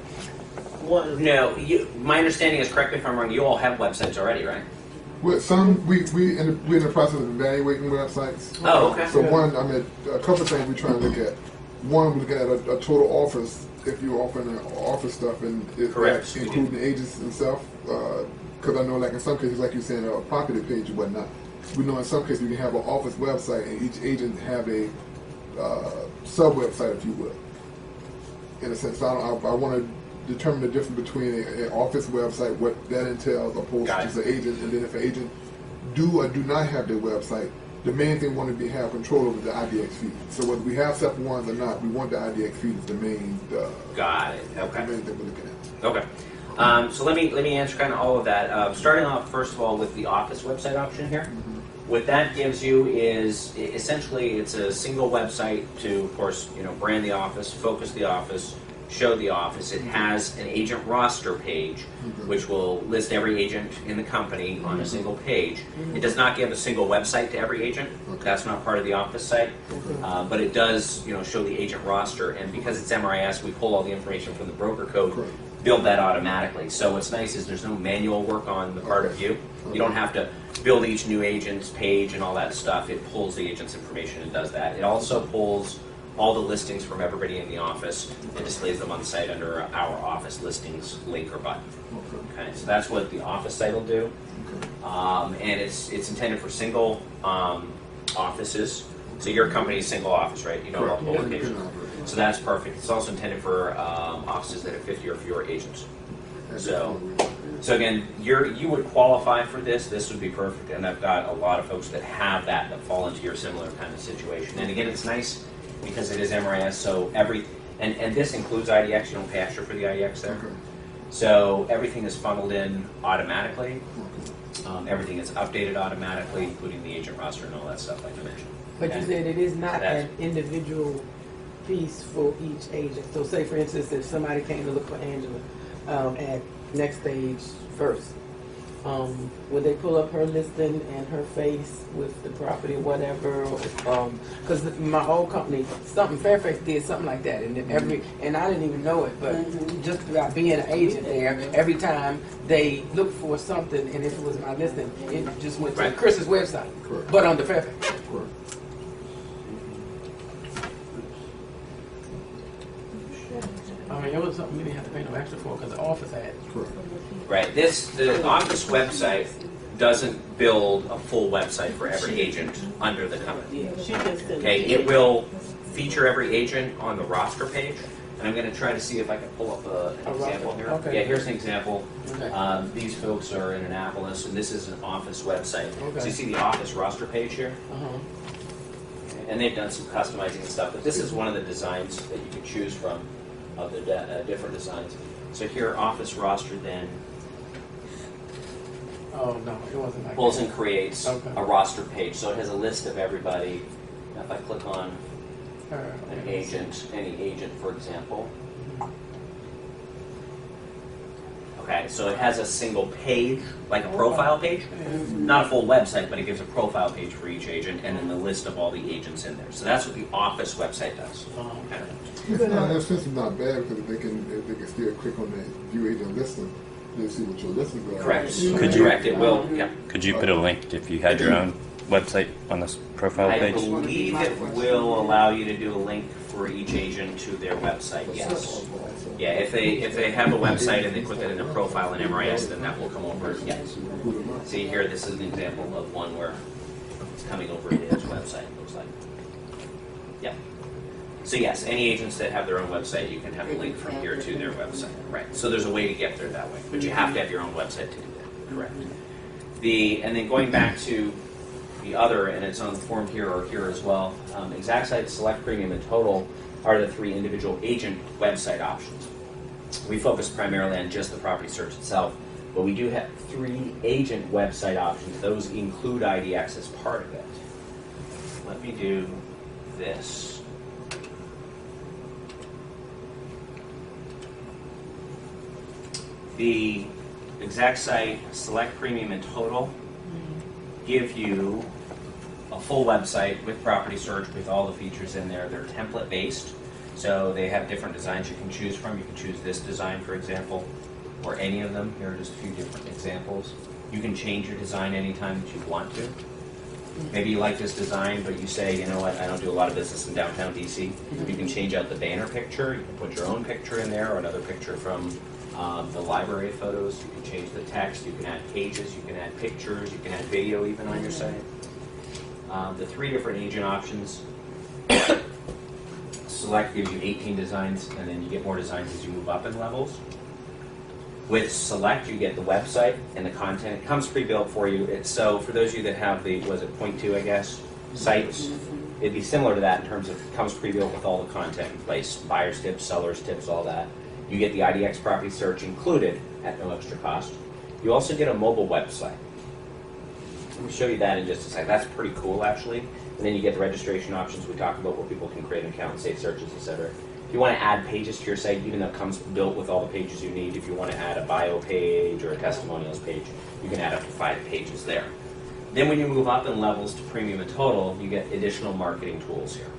Speaker 2: One.
Speaker 1: No, my understanding is, correct me if I'm wrong, you all have websites already, right?
Speaker 6: Well, some we're in the process of evaluating websites.
Speaker 1: Oh, okay.
Speaker 6: So a couple of things we're trying to look at. One, we're looking at a total office. If you're offering office stuff, and
Speaker 1: Correct.
Speaker 6: including the agents themselves, because I know, like in some cases, like you're saying, a property page and whatnot. We know in some cases you can have an office website, and each agent have a sub website, if you will. In a sense, I want to determine the difference between an office website, what that entails, opposed to just an agent. And then if an agent do or do not have their website, the main thing we want to have control over the IDX feed. So whether we have separate ones or not, we want the IDX feed as the main.
Speaker 1: Got it. Okay.
Speaker 6: The main thing we're looking at.
Speaker 1: Okay. So let me answer kind of all of that. Starting off first of all with the office website option here. Mm-hmm. What that gives you is essentially it's a single website to, of course, brand the office, focus the office, show the office. It has an agent roster page, which will list every agent in the company on a single page. It does not give a single website to every agent. That's not part of the office site, but it does, show the agent roster. And because it's MRIS, we pull all the information from the broker code, build that automatically. So what's nice is there's no manual work on the part of you. You don't have to build each new agent's page and all that stuff. It pulls the agent's information and does that. It also pulls all the listings from everybody in the office and displays them on the site under our office listings link or button. Okay, so that's what the office site will do, and it's intended for single offices. So your company is single office, right? Multiple locations. So that's perfect. It's also intended for offices that have 50 or fewer agents. So again, you would qualify for this. This would be perfect, and I've got a lot of folks that have that fall into your similar kind of situation. And again, it's nice because it is MRIS, so and this includes IDX. You don't pay extra for the IDX there. Okay. So everything is funneled in automatically. Everything is updated automatically, including the agent roster and all that stuff, like I mentioned.
Speaker 3: But you said it is not an individual piece for each agent. So say, for instance, if somebody came to look for Angela at Next Stage First, would they pull up her listing and her face with the property or whatever? Because my old company, Fairfax did something like that, and and I didn't even know it, but just about being an agent there, every time they looked for something, and if it was my listing, it just went to Chris's website, but under Fairfax. I mean, it was something we didn't have to pay no extra for because the office had it.
Speaker 1: Right. The office website doesn't build a full website for every agent under the company. Okay, it will feature every agent on the roster page, and I'm going to try to see if I can pull up an example here. Okay. Yeah, here's an example. Okay. These folks are in Annapolis, and this is an office website. Okay. So you see the office roster page here? And they've done some customizing and stuff, but this is one of the designs that you can choose from of the different designs. So here, office roster then
Speaker 3: it wasn't like
Speaker 1: pulls and creates a roster page. So it has a list of everybody. Now if I click on an agent, any agent, for example. Okay, so it has a single page, like a profile page. Not a full website, but it gives a profile page for each agent and then the list of all the agents in there. So that's what the office website does.
Speaker 6: It's not bad because if they can still click on the view agent listing They see what your listings are.
Speaker 1: Correct.
Speaker 5: Could you-
Speaker 1: Correct. It will. Yeah.
Speaker 5: Could you put a link if you had your own website on this profile
Speaker 1: I
Speaker 5: page?
Speaker 1: believe it will allow you to do a link for each agent to their website. Yes. Yeah. If they have a website and they put that in their profile in MRIS, then that will come over. Yes. See here, this is an example of one where it's coming over to his website. It looks like. Yeah. So yes, any agents that have their own website, you can have a link from here to their website. Right. So there's a way to get there that way, but you have to have your own website to do that. Correct. And then going back to the other, and it's on the form here or here as well, exact site, select, premium, and total are the three individual agent website options. We focus primarily on just the property search itself, but we do have three agent website options. Those include IDX as part of it. Let me do this. The exact site, select, premium, and total give you a full website with property search with all the features in there. They're template based, so they have different designs you can choose from. You can choose this design, for example, or any of them. Here are just a few different examples. You can change your design anytime that you want to. Maybe you like this design, but you say, you know what, I don't do a lot of business in downtown DC. You can change out the banner picture. You can put your own picture in there or another picture from the library photos. You can change the text. You can add pages. You can add pictures. You can add video even on your site. The three different agent options. Select gives you 18 designs, and then you get more designs as you move up in levels. With Select, you get the website and the content. It comes pre-built for you. So for those of you that have the, was it 0.2, I guess, sites, it'd be similar to that in terms of it comes pre-built with all the content in place. Buyer's tips, seller's tips, all that. You get the IDX property search included at no extra cost. You also get a mobile website. Let me show you that in just a second. That's pretty cool, actually. And then you get the registration options we talked about where people can create an account, save searches, etc. If you want to add pages to your site, even though it comes built with all the pages you need, if you want to add a bio page or a testimonials page, you can add up to 5 pages there. Then when you move up in levels to premium and total, you get additional marketing tools here.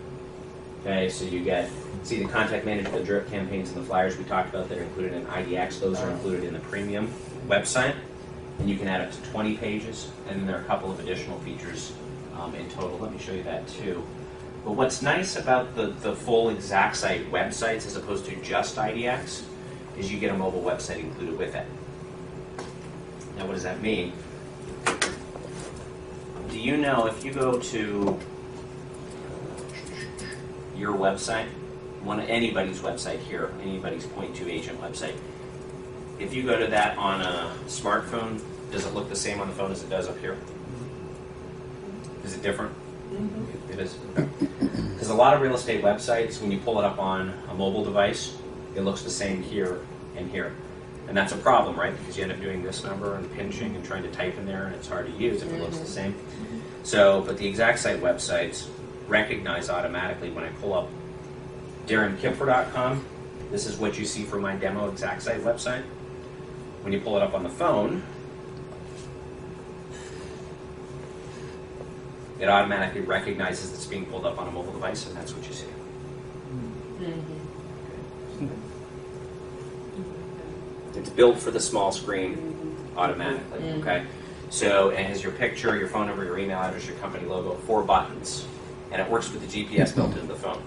Speaker 1: Okay, so you get, see the contact management, the drip campaigns, and the flyers we talked about that are included in IDX. Those are included in the premium website. And you can add up to 20 pages, and then there are a couple of additional features in total. Let me show you that too. But what's nice about the full exact site websites as opposed to just IDX is you get a mobile website included with it. Now what does that mean? Do you know if you go to your website, anybody's website here, anybody's 0.2 agent website, if you go to that on a smartphone, does it look the same on the phone as it does up here? Is it different? It is. Because a lot of real estate websites, when you pull it up on a mobile device, it looks the same here and here. And that's a problem, right? Because you end up doing this number and pinching and trying to type in there, and it's hard to use if it looks the same. So, but the exact site websites recognize automatically when I pull up DarrenKipfer.com, this is what you see for my demo exact site website. When you pull it up on the phone, it automatically recognizes it's being pulled up on a mobile device, and that's what you see. It's built for the small screen automatically, okay? So it has your picture, your phone number, your email address, your company logo, 4 buttons, and it works with the GPS built into the phone.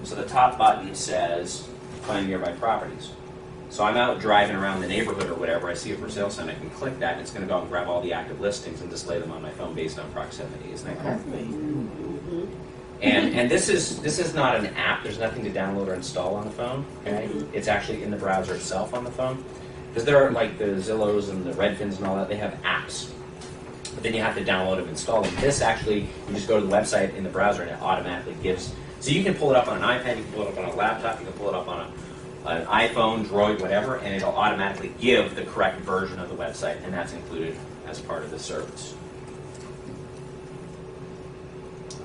Speaker 1: So the top button says, find nearby properties. So I'm out driving around the neighborhood or whatever, I see a for sale sign, I can click that, and it's going to go out and grab all the active listings and display them on my phone based on proximity. Isn't that cool? And this is not an app. There's nothing to download or install on the phone. Okay, it's actually in the browser itself on the phone. Because there are like the Zillows and the Redfins and all that. They have apps, but then you have to download them, install them. This actually, you just go to the website in the browser, and it automatically gives. So you can pull it up on an iPad, you can pull it up on a laptop, you can pull it up on an iPhone, Droid, whatever, and it'll automatically give the correct version of the website, and that's included as part of the service.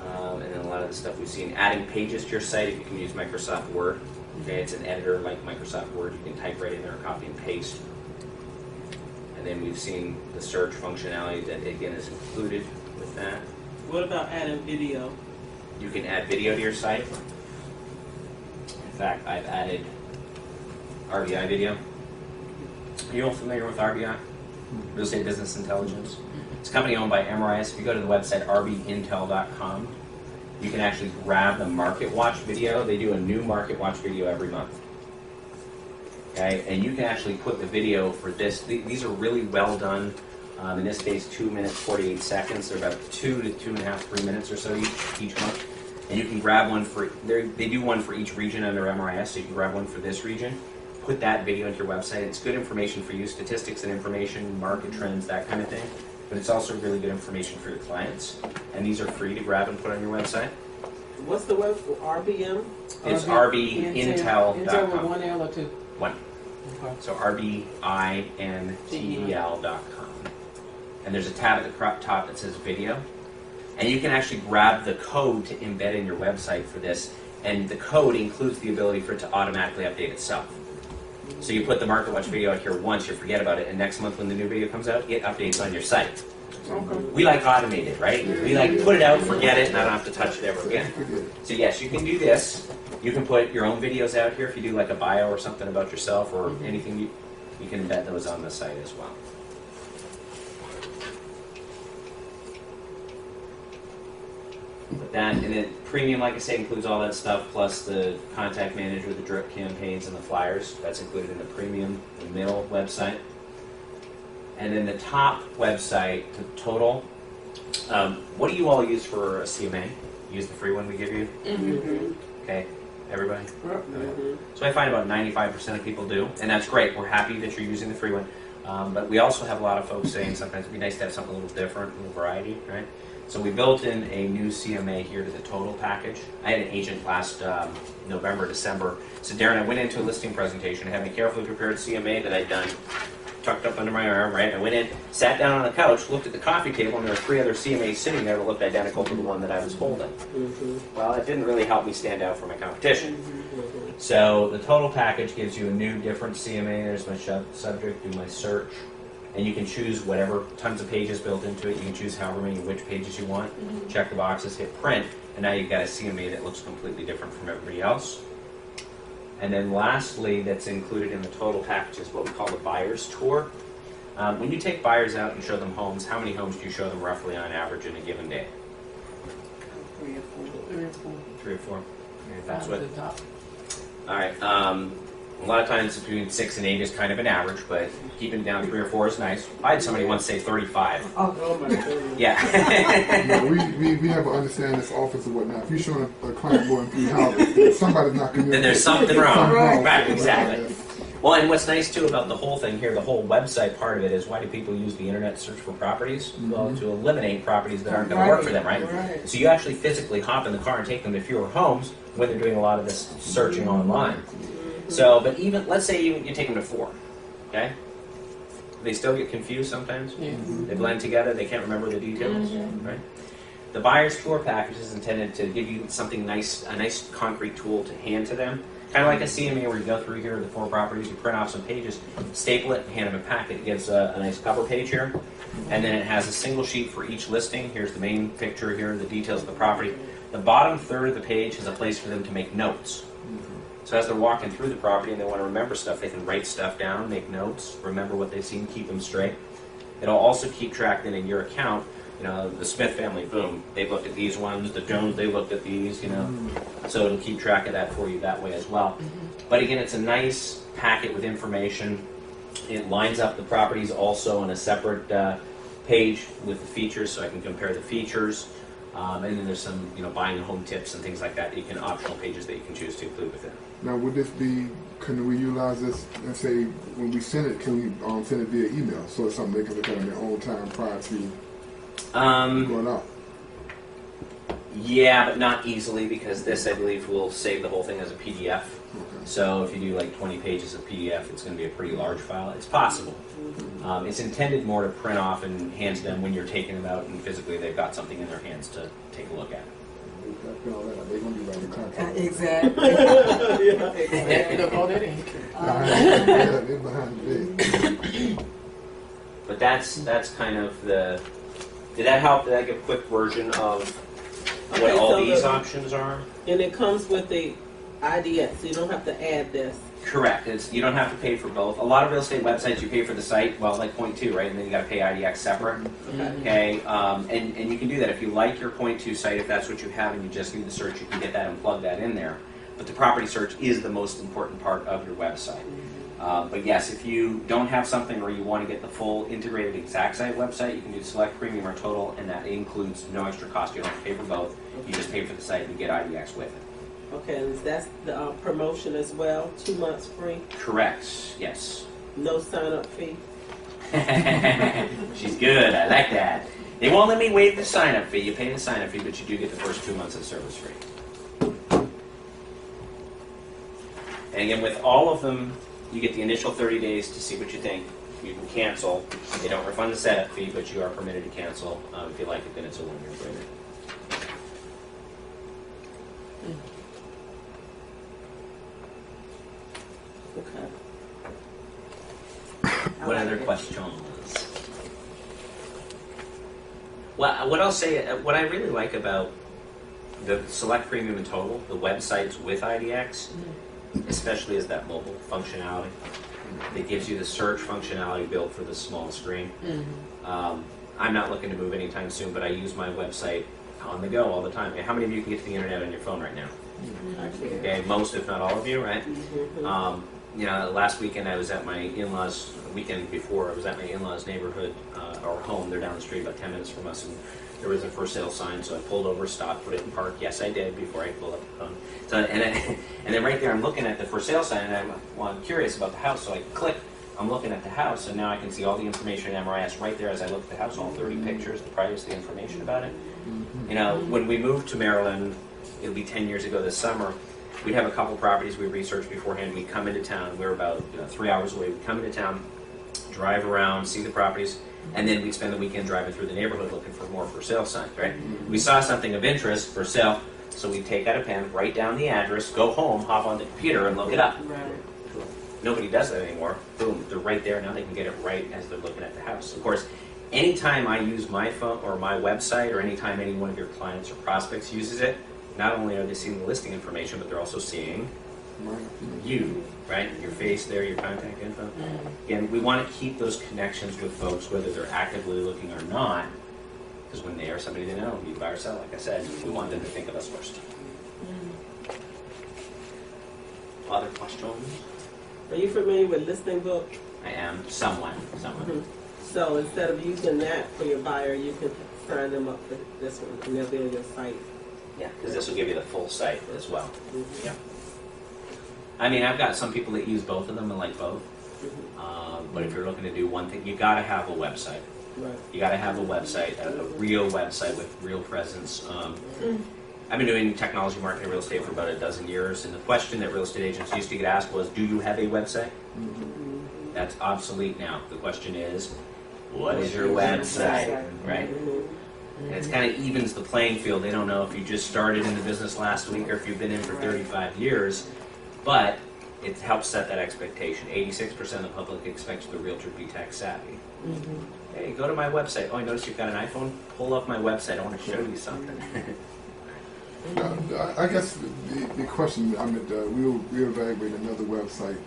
Speaker 1: And then a lot of the stuff we've seen, adding pages to your site, if you can use Microsoft Word. Okay, it's an editor like Microsoft Word. You can type right in there, copy and paste. And then we've seen the search functionality that, again, is included with that.
Speaker 2: What about adding video?
Speaker 1: You can add video to your site. In fact, I've added RVI video. Are you all familiar with RBI? Real Estate Business Intelligence. It's a company owned by MRIS. If you go to the website rbintel.com, you can actually grab the Market Watch video. They do a new Market Watch video every month. Okay, and you can actually put the video for this. These are really well done. In this case, 2 minutes, 48 seconds. They're about 2 to 2.5, 3 minutes or so each month. And you can grab one for, they do one for each region under MRIS, so you can grab one for this region. Put that video into your website. It's good information for you, statistics and information, market trends, that kind of thing. But it's also really good information for your clients. And these are free to grab and put on your website.
Speaker 2: What's the web for RBM?
Speaker 1: It's
Speaker 3: Intel with
Speaker 1: rbintel.com.
Speaker 3: one L or two?
Speaker 1: One.
Speaker 3: Okay.
Speaker 1: So rbintel.com. And there's a tab at the top that says video. And you can actually grab the code to embed in your website for this. And the code includes the ability for it to automatically update itself. So you put the Market Watch video out here once, you forget about it, and next month when the new video comes out, it updates on your site.
Speaker 3: Okay.
Speaker 1: We like automated, right? We like put it out, forget it, and I don't have to touch it ever again. So yes, you can do this. You can put your own videos out here if you do like a bio or something about yourself or anything. You can embed those on the site as well. But that, and then premium, like I say, includes all that stuff, plus the contact manager, the drip campaigns, and the flyers. That's included in the premium, the middle website. And then the top website, the total. What do you all use for a CMA? Use the free one we give you? Okay, everybody? So I find about 95% of people do, and that's great. We're happy that you're using the free one. But we also have a lot of folks saying sometimes it'd be nice to have something a little different, a little variety, right? So we built in a new CMA here to the total package. I had an agent last November, December. So Darren, I went into a listing presentation. I had my carefully prepared CMA that I'd done, tucked up under my arm, right? I went in, sat down on the couch, looked at the coffee table, and there were 3 other CMAs sitting there that looked identical to the one that I was holding. Well, it didn't really help me stand out for my competition. So the total package gives you a new, different CMA. There's my subject, do my search. And you can choose whatever, tons of pages built into it. You can choose however many, which pages you want. Check the boxes, hit print, and now you've got a CMA that looks completely different from everybody else. And then lastly, that's included in the total package is what we call the buyer's tour. When you take buyers out and show them homes, how many homes do you show them roughly on average in a given day?
Speaker 4: 3 or 4.
Speaker 1: 3 or 4. Okay, that's what.
Speaker 3: The top.
Speaker 1: All right. A lot of times between 6 and 8 is kind of an average, but keeping it down 3 or 4 is nice. I had somebody once say 35.
Speaker 2: Oh my goodness.
Speaker 1: Yeah.
Speaker 6: We have to understand this office and whatnot. If you're showing a client going through houses, somebody's not communicating.
Speaker 1: Then there's something wrong. Right, exactly.
Speaker 6: Yes.
Speaker 1: Well, and what's nice too about the whole thing here, the whole website part of it is why do people use the internet to search for properties? Well, to eliminate properties that aren't going to work for them, right? So you actually physically hop in the car and take them to fewer homes when they're doing a lot of this searching online. So, but even, let's say you take them to 4, okay? They still get confused sometimes.
Speaker 3: Yeah.
Speaker 1: They blend together, they can't remember the details, right? The buyer's tour package is intended to give you something nice, a nice concrete tool to hand to them. Kind of like a CMA where you go through here, the 4 properties, you print off some pages, staple it, and hand them a packet. It gives a nice cover page here. And then it has a single sheet for each listing. Here's the main picture here, the details of the property. The bottom third of the page is a place for them to make notes. So as they're walking through the property and they want to remember stuff, they can write stuff down, make notes, remember what they've seen, keep them straight. It'll also keep track then in your account, you know, the Smith family, boom, they've looked at these ones, the Jones, they looked at these, you know. So it'll keep track of that for you that way as well. But again, it's a nice packet with information. It lines up the properties also on a separate page with the features, so I can compare the features. And then there's some, you know, buying home tips and things like that. You can optional pages that you can choose to include with it.
Speaker 6: Now, would this be? Can we utilize this and say when we send it? Can we send it via email so it's something they can look at in their own time prior to going out?
Speaker 1: Yeah, but not easily because this, I believe, will save the whole thing as a PDF.
Speaker 6: Okay.
Speaker 1: So if you do like 20 pages of PDF, it's going to be a pretty large file. It's possible. It's intended more to print off and hand to them when you're taking them out and physically they've got something in their hands to take a look at.
Speaker 6: They're going to be writing contracts.
Speaker 4: Exactly.
Speaker 3: End up on that ink.
Speaker 6: Yeah, they're behind the day.
Speaker 1: But that's kind of the. Did that help? Did I give a quick version of what
Speaker 2: Okay,
Speaker 1: all
Speaker 2: so
Speaker 1: these options are?
Speaker 2: And it comes with the IDX, so you don't have to add this.
Speaker 1: Correct. You don't have to pay for both. A lot of real estate websites, you pay for the site, well, like point two, right? And then you got to pay IDX separate. Okay. And you can do that if you like your point two site. If that's what you have, and you just need the search, you can get that and plug that in there. But the property search is the most important part of your website. But yes, if you don't have something or you want to get the full integrated exact site website, you can do Select, Premium, or Total, and that includes no extra cost. You don't have to pay for both. You just pay for the site and you get IDX with it.
Speaker 2: Okay, and that's the promotion as well, 2 months free,
Speaker 1: Correct. Yes.
Speaker 2: no sign-up fee.
Speaker 1: She's good. I like that. They won't let me waive the sign-up fee. You pay the sign-up fee, but you do get the first 2 months of service free. And again, with all of them, you get the initial 30 days to see what you think. You can cancel. They don't refund the setup fee, but you are permitted to cancel. If you like it, then it's a one-year agreement.
Speaker 2: Okay.
Speaker 1: What other questions? Well, what I'll say, what I really like about the Select, Premium, and Total, the websites with IDX, especially is that mobile functionality. It gives you the search functionality built for the small screen. I'm not looking to move anytime soon, but I use my website on the go all the time. How many of you can get to the internet on your phone right now? Okay, most, if not all of you, right? Last weekend I was at my in-laws, weekend before, I was at my in-laws' neighborhood, or home. They're down the street about 10 minutes from us, and there was a for sale sign, so I pulled over, stopped, put it in park. Yes, I did, before I pulled up the phone. So, and then right there I'm looking at the for sale sign, and I'm curious about the house, so I click, I'm looking at the house, and now I can see all the information in MRIS right there as I look at the house, all 30 pictures, the price, the information about it. When we moved to Maryland, it'll be 10 years ago this summer, we'd have a couple properties we researched beforehand. We'd come into town. We were about 3 hours away. We'd come into town, drive around, see the properties, and then we'd spend the weekend driving through the neighborhood looking for more for sale signs, right? We saw something of interest for sale, so we'd take out a pen, write down the address, go home, hop on the computer, and look it up.
Speaker 2: Right.
Speaker 1: Nobody does that anymore. Boom, they're right there. Now they can get it right as they're looking at the house. Of course, anytime I use my phone or my website, or anytime any one of your clients or prospects uses it, not only are they seeing the listing information, but they're also seeing you, right? Your face there, your contact info. Again, we want to keep those connections with folks, whether they're actively looking or not, because when they are somebody they know, you buy or sell, like I said, we want them to think of us first. Other questions?
Speaker 2: Are you familiar with Listing Book?
Speaker 1: I am, somewhat.
Speaker 2: So instead of using that for your buyer, you can sign them up for this one, and they'll be on your site.
Speaker 1: Yeah, because this will give you the full site as well. Yeah. I mean, I've got some people that use both of them and like both. But if you're looking to do one thing, you got to have a website.
Speaker 2: Right.
Speaker 1: You got to have a website, a real website with real presence. I've been doing technology marketing real estate for about a dozen years, and the question that real estate agents used to get asked was, do you have a website? That's obsolete now. The question is, what is your website, right? And it kind of evens the playing field. They don't know if you just started in the business last week or if you've been in for 35 years, but it helps set that expectation. 86% of the public expects the realtor to be tech savvy. Hey, go to my website. Oh, I noticed you've got an iPhone? Pull up my website. I want to show you something.
Speaker 6: I guess the question, I mean, we evaluated another website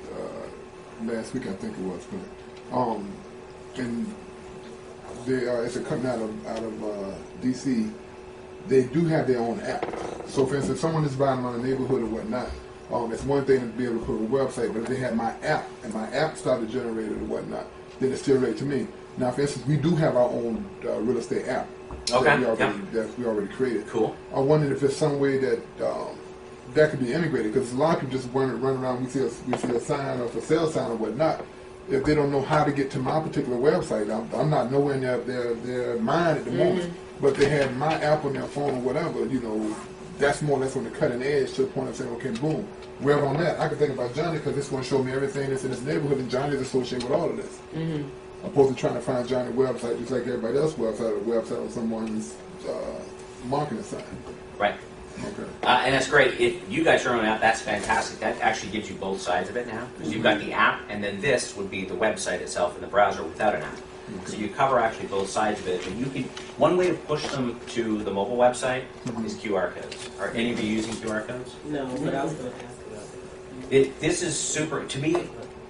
Speaker 6: last week, I think it was, and they it's a company out of DC. They do have their own app. So, for instance, if someone is buying around the neighborhood or whatnot, it's one thing to be able to put a website, but if they had my app and my app started generating or whatnot, then it's still right to me. Now, for instance, we do have our own real estate app.
Speaker 1: Okay.
Speaker 6: That we already created.
Speaker 1: Cool.
Speaker 6: I wondered if there's some way that that could be integrated, because a lot of people just run around. We see a sign or a for sale sign or whatnot. If they don't know how to get to my particular website, I'm not nowhere near their mind at the moment. But they have my app on their phone or whatever. That's more or less on the cutting edge to the point of saying, okay, boom. Wherever I'm at, I can think about Johnny because it's going to show me everything that's in this neighborhood, and Johnny's associated with all of this. Opposed to trying to find Johnny's website just like everybody else's website, or website on someone's marketing sign.
Speaker 1: Right.
Speaker 6: Okay.
Speaker 1: And that's great. If you guys are on an app, that's fantastic. That actually gives you both sides of it now. Because you've got the app, and then this would be the website itself in the browser without an app. So you cover actually both sides of it. And you can, one way to push them to the mobile website is QR codes. Are any of you using QR codes?
Speaker 2: No, but I was going to ask about
Speaker 1: This is super, to me,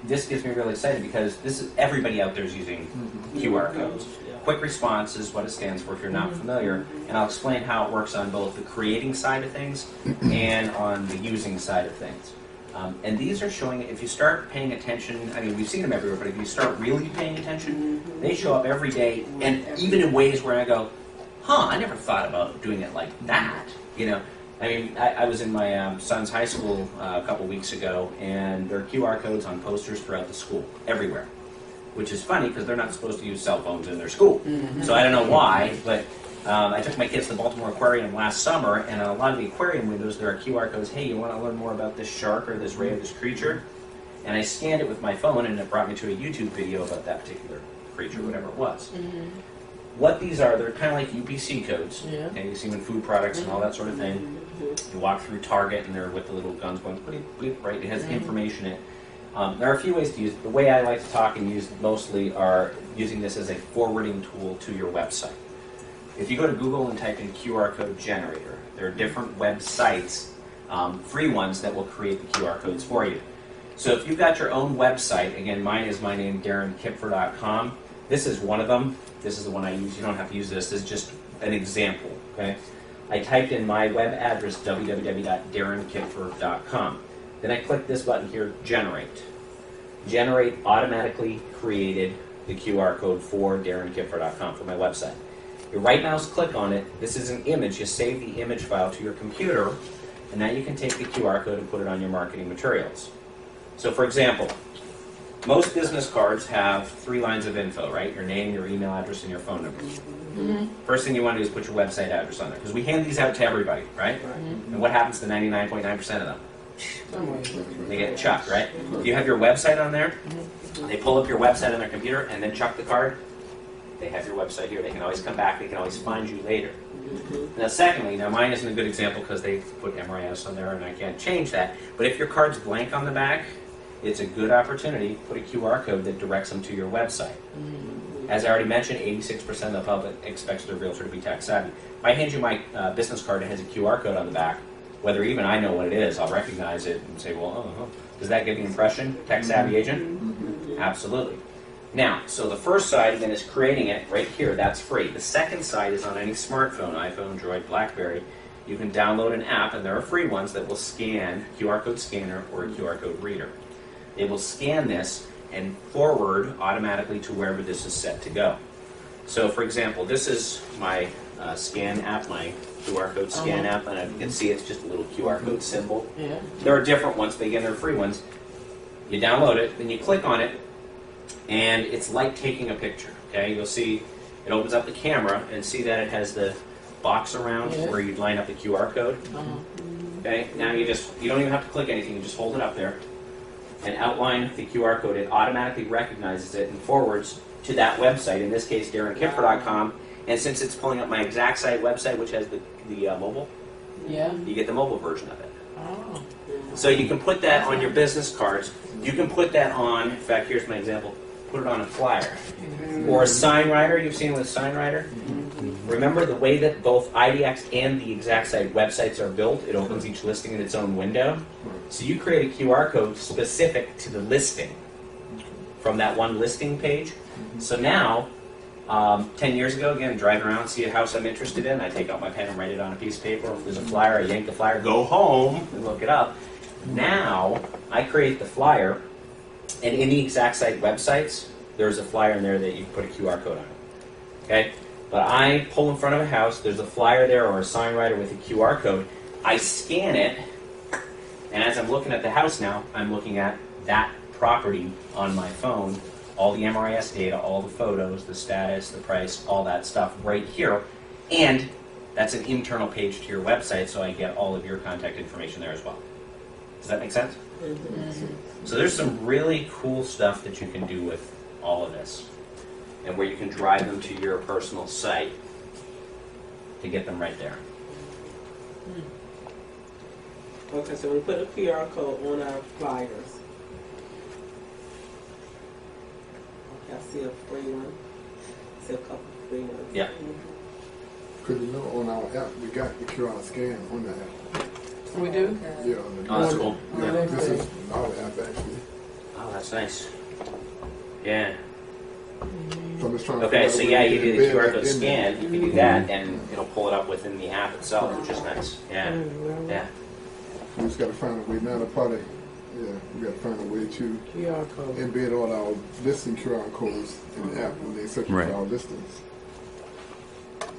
Speaker 1: this gets me really excited because this is, everybody out there is using QR codes. Quick response is what it stands for if you're not familiar, and I'll explain how it works on both the creating side of things and on the using side of things. And these are showing, if you start paying attention, I mean, we've seen them everywhere, but if you start really paying attention, they show up every day, and even in ways where I go, I never thought about doing it like that, you know. I mean, I was in my son's high school a couple weeks ago, and there are QR codes on posters throughout the school, everywhere. Which is funny, because they're not supposed to use cell phones in their school. So I don't know why, but I took my kids to the Baltimore Aquarium last summer, and on a lot of the aquarium windows, there are QR codes. Hey, you want to learn more about this shark or this ray or this creature? And I scanned it with my phone, and it brought me to a YouTube video about that particular creature, whatever it was. What these are, they're kind of like UPC codes.
Speaker 3: Yeah.
Speaker 1: Okay, you see them in food products and all that sort of thing. You walk through Target, and they're with the little guns going, bleep, bleep, right? It has information in it. There are a few ways to use it. The way I like to talk and use mostly are using this as a forwarding tool to your website. If you go to Google and type in QR code generator, there are different websites, free ones, that will create the QR codes for you. So if you've got your own website, again, mine is my name, DarrenKipfer.com. This is one of them. This is the one I use. You don't have to use this. This is just an example, okay? I typed in my web address, www.darrenkipfer.com. Then I click this button here, Generate. Generate automatically created the QR code for DarrenKipfer.com for my website. You right mouse click on it. This is an image. You save the image file to your computer, and now you can take the QR code and put it on your marketing materials. So for example, most business cards have 3 lines of info, right? Your name, your email address, and your phone number. First thing you want to do is put your website address on there, because we hand these out to everybody, right? And what happens to 99.9% of them? They get chucked, right? If you have your website on there, they pull up your website on their computer and then chuck the card. They have your website here. They can always come back. They can always find you later. Now, secondly, now mine isn't a good example because they put MRIS on there and I can't change that. But if your card's blank on the back, it's a good opportunity to put a QR code that directs them to your website. As I already mentioned, 86% of the public expects their realtor to be tech savvy. If I hand you my business card that has a QR code on the back, whether even I know what it is, I'll recognize it and say, well, does that give the impression, tech savvy agent? Absolutely. Now, so the first side then is creating it right here. That's free. The second side is on any smartphone, iPhone, Android, BlackBerry. You can download an app, and there are free ones that will scan QR code scanner or a QR code reader. It will scan this and forward automatically to wherever this is set to go. So, for example, this is my scan app, my QR code scan app, and you can see it's just a little QR code symbol.
Speaker 3: Yeah.
Speaker 1: There are different ones, but again, they're free ones. You download it, then you click on it, and it's like taking a picture. Okay, you'll see it opens up the camera and see that it has the box around where you'd line up the QR code. Okay, now you don't even have to click anything. You just hold it up there and outline the QR code. It automatically recognizes it and forwards to that website. In this case, DarrenKipfer.com. And since it's pulling up my exact site website, which has the mobile, you get the mobile version of it.
Speaker 3: Oh.
Speaker 1: So you can put that on your business cards. You can put that on, in fact, here's my example, put it on a flyer. Or a sign writer, you've seen with sign writer. Remember the way that both IDX and the exact site websites are built, it opens each listing in its own window. So you create a QR code specific to the listing from that one listing page. So now, 10 years ago, again, driving around, see a house I'm interested in, I take out my pen and write it on a piece of paper. If there's a flyer, I yank the flyer, go home, and look it up. Now, I create the flyer, and in the exact site websites, there's a flyer in there that you can put a QR code on. Okay? But I pull in front of a house, there's a flyer there or a sign writer with a QR code. I scan it, and as I'm looking at the house now, I'm looking at that property on my phone, all the MRIS data, all the photos, the status, the price, all that stuff right here. And that's an internal page to your website, so I get all of your contact information there as well. Does that make sense? So there's some really cool stuff that you can do with all of this, and where you can drive them to your personal site to get them right there.
Speaker 2: Okay, so we put a QR code on our flyers. Okay, I see a free one. I see a couple of free ones.
Speaker 1: Yeah.
Speaker 6: Because on our app, we got the QR scan on the app.
Speaker 3: We do?
Speaker 4: Okay.
Speaker 6: Yeah, on the
Speaker 1: Oh, that's cool.
Speaker 6: Yeah,
Speaker 3: Yeah.
Speaker 6: this is our app actually.
Speaker 1: Oh, that's nice. Yeah.
Speaker 6: So I'm just trying to
Speaker 1: Okay,
Speaker 6: figure
Speaker 1: so
Speaker 6: out a
Speaker 1: yeah,
Speaker 6: way
Speaker 1: you
Speaker 6: to
Speaker 1: do the
Speaker 6: embed
Speaker 1: QR
Speaker 6: that
Speaker 1: code
Speaker 6: in there.
Speaker 1: scan, you can do that, and it'll pull it up within the app itself, which is nice. Yeah. Yeah.
Speaker 6: We just got to find a way now to probably, yeah, we got to find a way to
Speaker 3: QR code.
Speaker 6: embed all our listing QR codes in the app when they search
Speaker 5: Right.
Speaker 6: for our listings.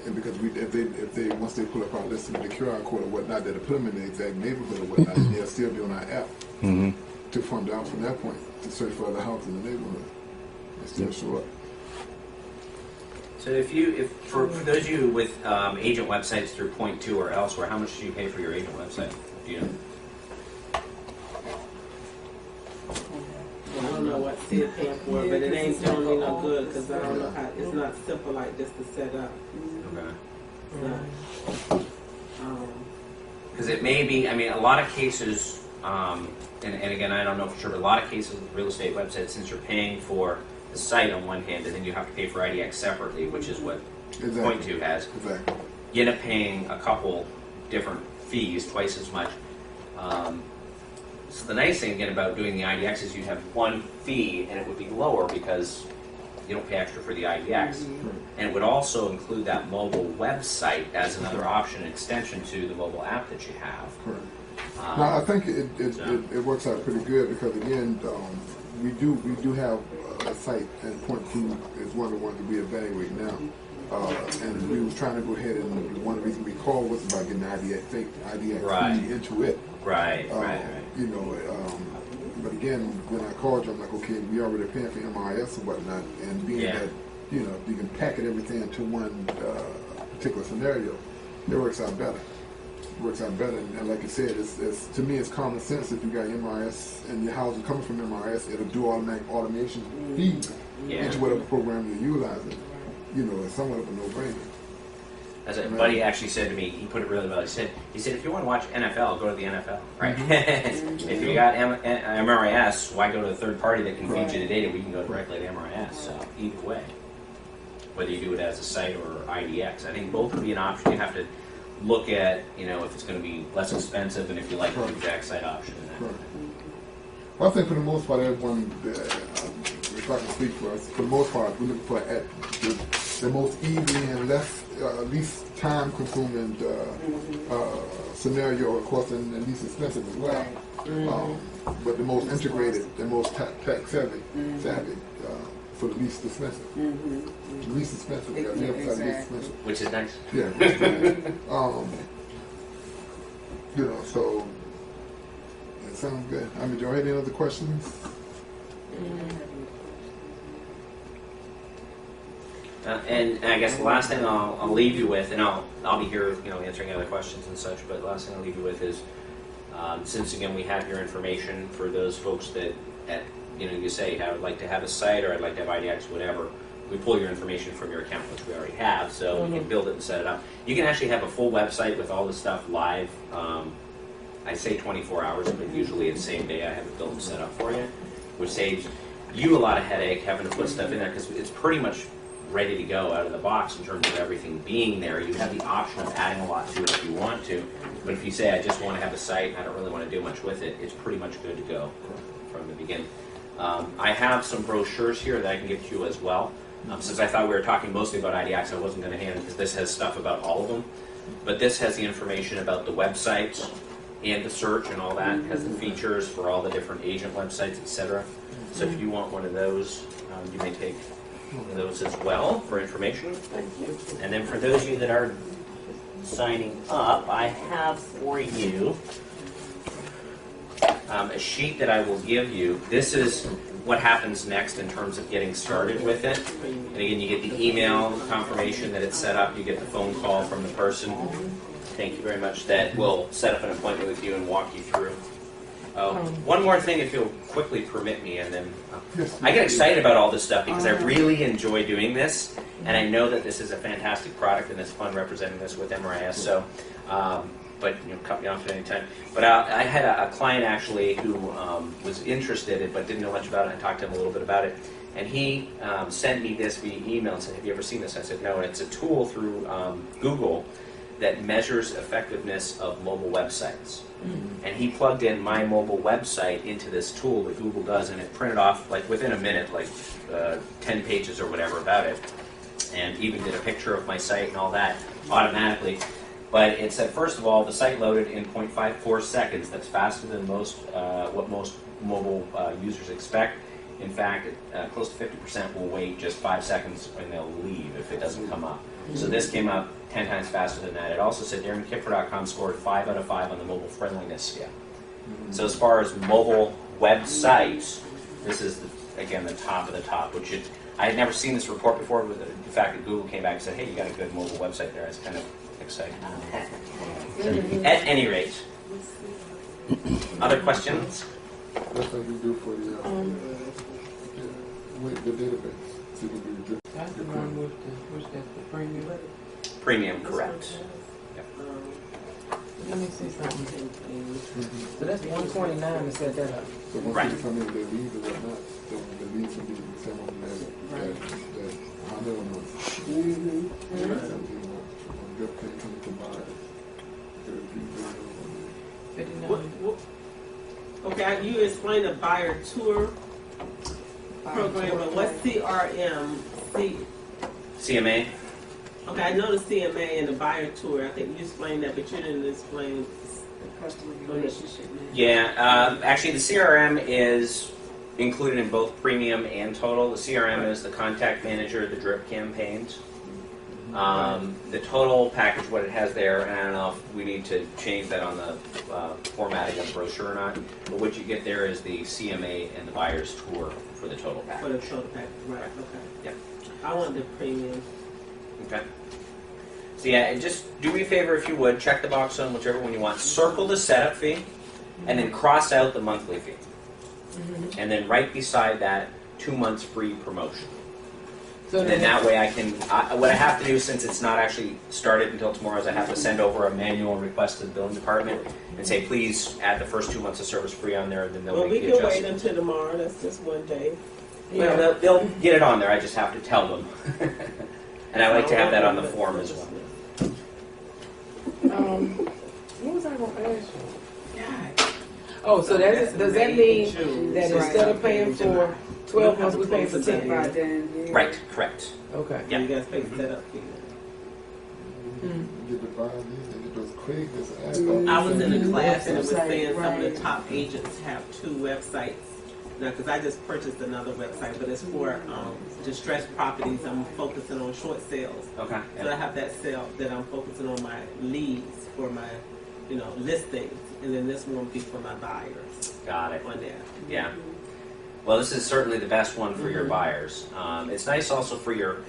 Speaker 6: And because if they once they pull up our listing with the QR code or whatnot, that'll put them in the exact neighborhood or whatnot, and they'll still be on our app
Speaker 5: Mm-hmm.
Speaker 6: to fund out from that point to search for other houses in the neighborhood. They still show up.
Speaker 1: So if for those of you with agent websites through Point 2 or elsewhere, how much do you pay for your agent website? Do you know?
Speaker 2: I don't know what Sid paying for, but it ain't doing me no good because I don't know how. It's not simple like this to set up.
Speaker 1: Okay.
Speaker 2: It's not,
Speaker 1: Because it may be, I mean, a lot of cases, and again, I don't know for sure, but a lot of cases with real estate websites, since you're paying for the site on one hand, and then you have to pay for IDX separately, which is what
Speaker 6: Exactly.
Speaker 1: Point 2 has,
Speaker 6: Exactly.
Speaker 1: you end up paying a couple different fees, twice as much. So the nice thing again about doing the IDX is you'd have one fee, and it would be lower because you don't pay extra for the IDX. And it would also include that mobile website as another option, extension to the mobile app that you have.
Speaker 6: Correct.
Speaker 1: Um,
Speaker 6: No, I think it works out pretty good because again, we do have a site, and Point 2 is one of the ones that we evaluate now. And we was trying to go ahead, and one of the reasons we called was about getting IDX
Speaker 1: Right.
Speaker 6: feed into it.
Speaker 1: Right.
Speaker 6: You know, but again, when I called you, I'm like, okay, we already paying for MRIS and whatnot, and being
Speaker 1: Yeah.
Speaker 6: that, you know, you can packet everything into one particular scenario, it works out better. It works out better, and like I said, it's to me, it's common sense. If you got MRIS and your house is coming from MRIS, it'll do automatic automation feed
Speaker 1: Yeah.
Speaker 6: into whatever program you're utilizing. You know, it's somewhat of a no-brainer.
Speaker 1: As a buddy actually said to me, he put it really well. He said, if you want to watch NFL, go to the NFL. Right? If you got MRIS, why go to a third party that can feed you the data? We can go directly to MRIS. So either way, whether you do it as a site or IDX, I think both would be an option. You have to look at, you know, if it's going to be less expensive and if you like the exact site option.
Speaker 6: Right. Well, I think for the most part, everyone, if I can speak for us, for the most part, we're looking for the most easy and least time-consuming scenario, of course, and least expensive as well. But the most integrated, the most tech-savvy, for the least expensive. The least expensive, yeah, the upside least expensive.
Speaker 1: Which is nice.
Speaker 6: Yeah. You know, so it sounds good. I mean, do you have any other questions?
Speaker 1: And I guess the last thing I'll leave you with, and I'll be here, you know, answering other questions and such. But the last thing I'll leave you with is, since again we have your information for those folks that, you know, you say I would like to have a site or I'd like to have IDX, whatever. We pull your information from your account, which we already have, so you can build it and set it up. You can actually have a full website with all the stuff live. I say 24 hours, but usually it's same day I have it built and set up for you, which saves you a lot of headache having to put stuff in there because it's pretty much ready to go out of the box in terms of everything being there. You have the option of adding a lot to it if you want to, but if you say I just want to have a site, I don't really want to do much with it, it's pretty much good to go from the beginning. I have some brochures here that I can give to you as well. Since I thought we were talking mostly about IDX, I wasn't going to hand it because this has stuff about all of them. But this has the information about the websites and the search and all that. It has the features for all the different agent websites, etc. So if you want one of those, you may take those as well for information. And then for those of you that are signing up, I have for you a sheet that I will give you. This is what happens next in terms of getting started with it. And again, you get the email confirmation that it's set up. You get the phone call from the person. Thank you very much. That will set up an appointment with you and walk you through. One more thing, if you'll quickly permit me, and then I get excited about all this stuff because I really enjoy doing this, and I know that this is a fantastic product and it's fun representing this with MRIS. So, but you know, cut me off at any time. But I had a client actually who was interested but didn't know much about it. I talked to him a little bit about it, and he sent me this via email and said, "Have you ever seen this?" I said, "No." And it's a tool through Google that measures effectiveness of mobile websites. And he plugged in my mobile website into this tool that Google does, and it printed off, like within a minute, like 10 pages or whatever about it, and even did a picture of my site and all that automatically. But it said, first of all, the site loaded in 0.54 seconds. That's faster than what most mobile users expect. In fact, close to 50% will wait just 5 seconds when they'll leave if it doesn't come up. So this came up 10 times faster than that. It also said DarrenKipfer.com scored 5 out of 5 on the mobile friendliness scale. So as far as mobile websites, this is, again, the top of the top, which I had never seen this report before. With the fact that Google came back and said, hey, you got a good mobile website there. It's kind of exciting. At any rate, other questions?
Speaker 6: That's what we do for the database. So you can do the
Speaker 3: That's the one with the premium.
Speaker 1: Premium, correct.
Speaker 3: Let me see something. So that's 129 to set that up.
Speaker 6: So once
Speaker 1: Right.
Speaker 6: people come in, they leave or whatnot, then the leads will be the same on that 100 months. 17 months. Jeff can come to buy.
Speaker 3: 59.
Speaker 2: Okay, you explained the buyer tour program, but what's CRM?
Speaker 1: CMA?
Speaker 2: Okay, I know the CMA and the buyer tour. I think you explained that, but you didn't explain.
Speaker 4: The customer relationship manager.
Speaker 1: Yeah, actually the CRM is included in both premium and total. The CRM is the contact manager, the drip campaigns. The total package, what it has there, and I don't know if we need to change that on the formatting of the brochure or not, but what you get there is the CMA and the buyer's tour for the total
Speaker 2: For
Speaker 1: package.
Speaker 2: the total package, right, okay.
Speaker 1: Yep.
Speaker 2: I want the premium.
Speaker 1: Okay. So yeah, and just do me a favor if you would, check the box on whichever one you want. Circle the setup fee, and then cross out the monthly fee. And then right beside that, 2 months free promotion.
Speaker 3: So
Speaker 1: And then that way I can, what I have to do since it's not actually started until tomorrow is I have to send over a manual request to the billing department and say, please add the first 2 months of service free on there, and then they'll
Speaker 2: Well, we
Speaker 1: make the
Speaker 2: can wait
Speaker 1: adjustment.
Speaker 2: until tomorrow. That's just one day.
Speaker 1: Well, they'll get it on there, I just have to tell them. And I like to have that on the form as well.
Speaker 3: What was I going to ask you? Oh, so does that mean that instead of paying for 12 months, we pay for 10?
Speaker 4: By then, yeah.
Speaker 1: Right, correct.
Speaker 3: Okay.
Speaker 1: Yeah.
Speaker 2: You guys pay the setup fee.
Speaker 6: Get the buy these and get those Craigslist ads.
Speaker 2: I was in a class and it was
Speaker 4: Website,
Speaker 2: saying some of the
Speaker 4: right.
Speaker 2: top agents have 2 websites. Now, because I just purchased another website, but it's for distressed properties. I'm focusing on short sales.
Speaker 1: Okay.
Speaker 2: So I have that sale that I'm focusing on my leads for my, listings, and then this one will be for my buyers
Speaker 1: Got it.
Speaker 2: on there.
Speaker 1: Yeah. Well, this is certainly the best one for your buyers. It's nice also for your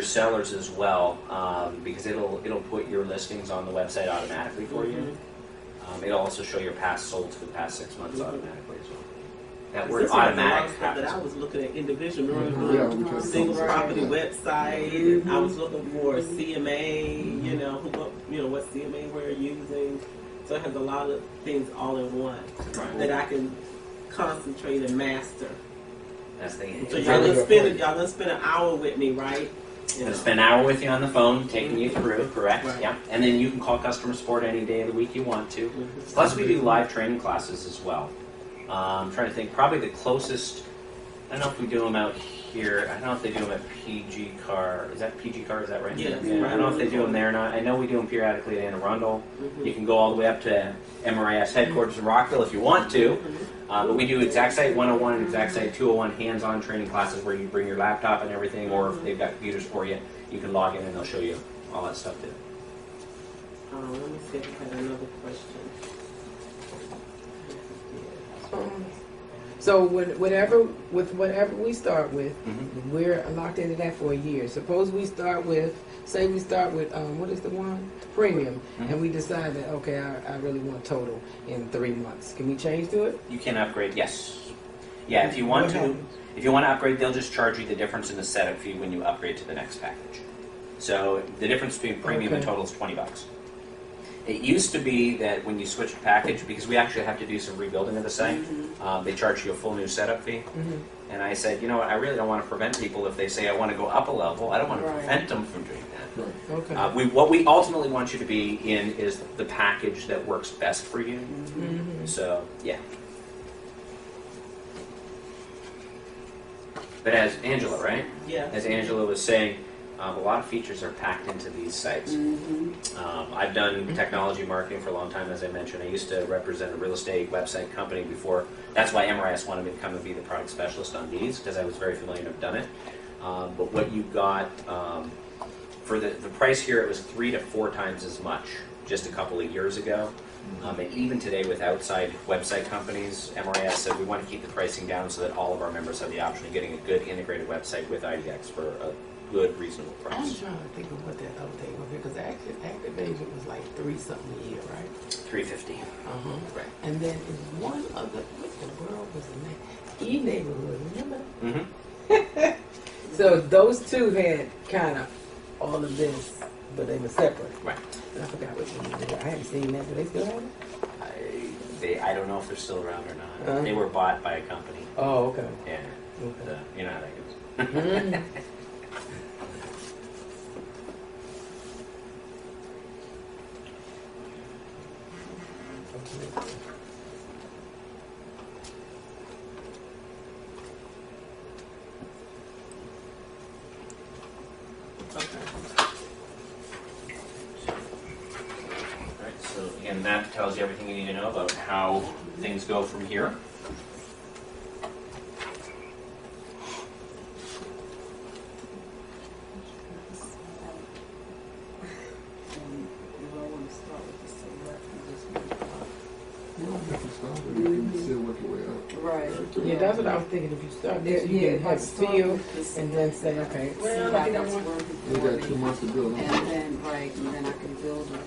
Speaker 1: sellers as well, because it'll put your listings on the website automatically for you. It'll also show your past solds for the past 6 months automatically as well. That word
Speaker 2: This was a lot
Speaker 1: automatic
Speaker 2: of stuff that I
Speaker 1: happens.
Speaker 2: was looking at individual.
Speaker 6: Yeah, we can
Speaker 2: Single
Speaker 6: see.
Speaker 2: property website. I was looking for CMA. What CMA we're using. So it has a lot of things all in one that I can concentrate and master.
Speaker 1: That's the
Speaker 2: So y'all gonna spend an hour with me, right?
Speaker 1: I'm gonna spend an hour with you on the phone, taking you through, correct?
Speaker 2: Right.
Speaker 1: Yeah. And then you can call customer support any day of the week you want to. Plus, we do live training classes as well. I'm trying to think, probably the closest, I don't know if we do them out here. I don't know if they do them at PG Car. Is that PG Car? Is that right?
Speaker 2: Yes.
Speaker 1: Yeah. I don't know if they do them there or not. I know we do them periodically at Anne Arundel. You can go all the way up to MRIS headquarters in Rockville if you want to. But we do Exact Site 101 and Exact Site 201 hands-on training classes where you bring your laptop and everything, or if they've got computers for you, you can log in and they'll show you all that stuff too.
Speaker 2: Let me see if I had another question.
Speaker 3: So whatever we start with, we're locked into that for a year. Suppose we start with, what is the one? Premium, and we decide that, okay, I really want total in 3 months. Can we change to it?
Speaker 1: You can upgrade, yes. Yeah, if you want
Speaker 3: What
Speaker 1: to,
Speaker 3: happens?
Speaker 1: if you want to upgrade, they'll just charge you the difference in the setup fee when you upgrade to the next package. So the difference between premium and
Speaker 3: Okay.
Speaker 1: total is $20. It used to be that when you switch a package, because we actually have to do some rebuilding of the site, they charge you a full new setup fee. And I said, you know what, I really don't want to prevent people if they say I want to go up a level. I don't want to
Speaker 4: Right.
Speaker 1: prevent them from doing that.
Speaker 3: Okay.
Speaker 1: What we ultimately want you to be in is the package that works best for you.
Speaker 3: Mm-hmm.
Speaker 1: So, yeah. But as Angela, right?
Speaker 2: Yeah.
Speaker 1: As Angela was saying, a lot of features are packed into these sites. I've done technology marketing for a long time, as I mentioned. I used to represent a real estate website company before. That's why MRIS wanted me to come and be the product specialist on these, because I was very familiar and have done it. But what you got, for the price here, it was 3 to 4 times as much just a couple of years ago. And even today with outside website companies, MRIS said we want to keep the pricing down so that all of our members have the option of getting a good integrated website with IDX for a good, reasonable
Speaker 3: I'm
Speaker 1: price.
Speaker 3: trying to think of what that update was because active agent was like 3 something a year, right?
Speaker 1: $350. Right.
Speaker 3: And then is one other, what the world was the name? E-neighborhood, remember?
Speaker 1: Mm-hmm.
Speaker 3: So those two had kind of all of this, but they were separate.
Speaker 1: Right.
Speaker 3: And I forgot which one they were. I haven't seen that. Do they still have it?
Speaker 1: I don't know if they're still around or not.
Speaker 3: Uh-huh.
Speaker 1: They were bought by a company.
Speaker 3: Oh, okay.
Speaker 1: Yeah.
Speaker 3: Okay.
Speaker 1: You know how that goes.
Speaker 3: Mm.
Speaker 1: Alright, so again, that tells you everything you need to know about how things go from here.
Speaker 6: You can still work your way up.
Speaker 4: Right.
Speaker 3: Yeah, that's what I was thinking. If you start this, you can have feel and then say, okay, well, I think I want.
Speaker 6: You got 2 months to build on.
Speaker 4: And then, right, and then I can build on.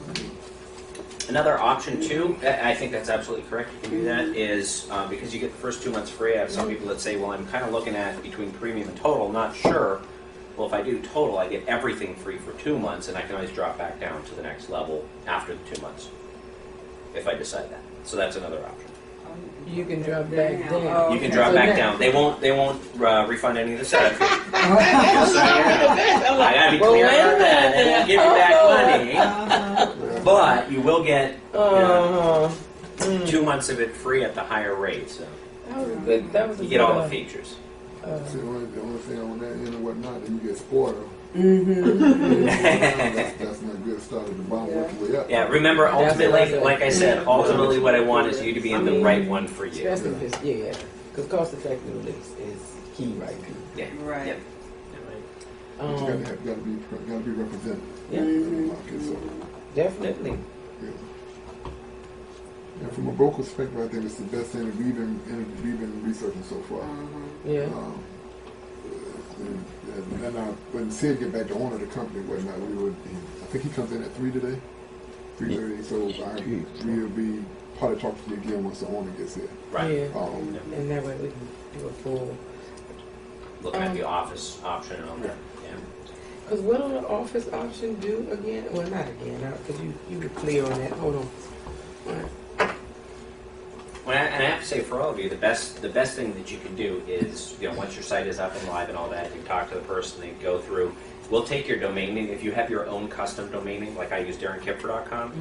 Speaker 1: Another option too, I think that's absolutely correct, you can do that, is because you get the first 2 months free. I have some people that say, well, I'm kind of looking at between premium and total, not sure. Well, if I do total, I get everything free for 2 months, and I can always drop back down to the next level after the 2 months, if I decide that. So that's another option.
Speaker 3: You can drop back down.
Speaker 4: Oh,
Speaker 1: You can
Speaker 4: okay.
Speaker 1: drop
Speaker 3: So
Speaker 1: back
Speaker 3: now-
Speaker 1: down. They won't refund any of the setup fee. Just so you know. I gotta be
Speaker 3: Well,
Speaker 1: clear
Speaker 3: wait a
Speaker 1: about that. They
Speaker 3: minute.
Speaker 1: won't give you back money, but you will get you know, 2 months of it free at the higher rate. So
Speaker 3: That was a good. That was a
Speaker 1: you
Speaker 3: good.
Speaker 1: get all the features.
Speaker 6: See, the only thing on that end and whatnot, then you get spoiled.
Speaker 3: Mm-hmm.
Speaker 6: That's not good. Start at the bottom, work your way up.
Speaker 1: Yeah, remember,
Speaker 3: That's
Speaker 1: ultimately,
Speaker 3: what I
Speaker 1: like I said, ultimately what I want is you to be in the right one for you.
Speaker 3: Especially if it's yeah, because cost effectiveness is key right now.
Speaker 1: Yeah.
Speaker 4: Right.
Speaker 1: Yeah.
Speaker 6: But you gotta be represented
Speaker 3: Yeah,
Speaker 6: in the market. So,
Speaker 3: definitely.
Speaker 6: yeah. And from a broker perspective, I think it's the best thing that we've been researching so far.
Speaker 3: Yeah.
Speaker 6: And when Sid get back to owner of the company, whatnot, I think he comes in at 3 today, 3:30. So we'll be probably talking to you again once the owner gets here.
Speaker 1: Right.
Speaker 3: Yeah. And that way we can do a full.
Speaker 1: Looking at the office option and all that. Yeah.
Speaker 3: Because what will the office option do again? Well, not again, because you were clear on that. Hold on. All right.
Speaker 1: And I have to say, for all of you, the best thing that you can do is, once your site is up and live and all that, you talk to the person, they go through. We'll take your domain name. If you have your own custom domain name, like I use DarrenKipfer.com,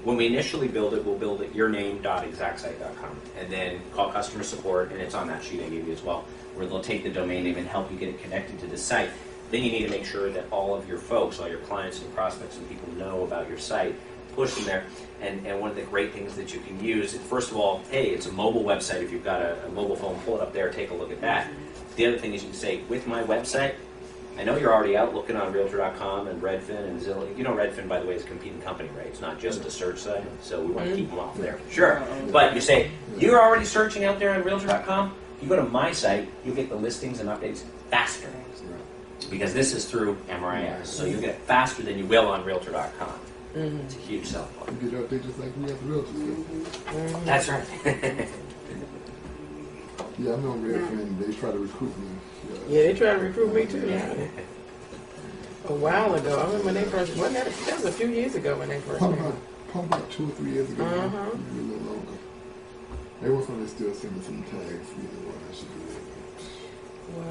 Speaker 1: when we initially build it, we'll build it yourname.exactsite.com, and then call customer support, and it's on that sheet I gave you as well, where they'll take the domain name and help you get it connected to the site. Then you need to make sure that all of your folks, all your clients and prospects and people know about your site, push them there. And one of the great things that you can use, first of all, hey, it's a mobile website. If you've got a mobile phone, pull it up there, take a look at that. The other thing is you can say, with my website, I know you're already out looking on Realtor.com and Redfin and Zillow. Redfin, by the way, is a competing company, right? It's not just a search site, so we want to keep them off there. Sure. But you say, you're already searching out there on Realtor.com, you go to my site, you get the listings and updates faster. Because this is through MRIS, so you get it faster than you will on Realtor.com. It's a huge selling point.
Speaker 6: You get updates just like we have the realtors.
Speaker 1: That's right.
Speaker 6: Yeah, I know Redfin. They try to recruit me.
Speaker 3: Yeah, they tried to recruit me too. Yeah. A while ago, I remember when they first. That was a few years ago when they first.
Speaker 6: Probably
Speaker 3: came.
Speaker 6: about 2 or 3 years ago.
Speaker 3: Uh-huh.
Speaker 6: Maybe a little longer. Every once in a while they still send me some tags. You know what I should do.
Speaker 3: Wow.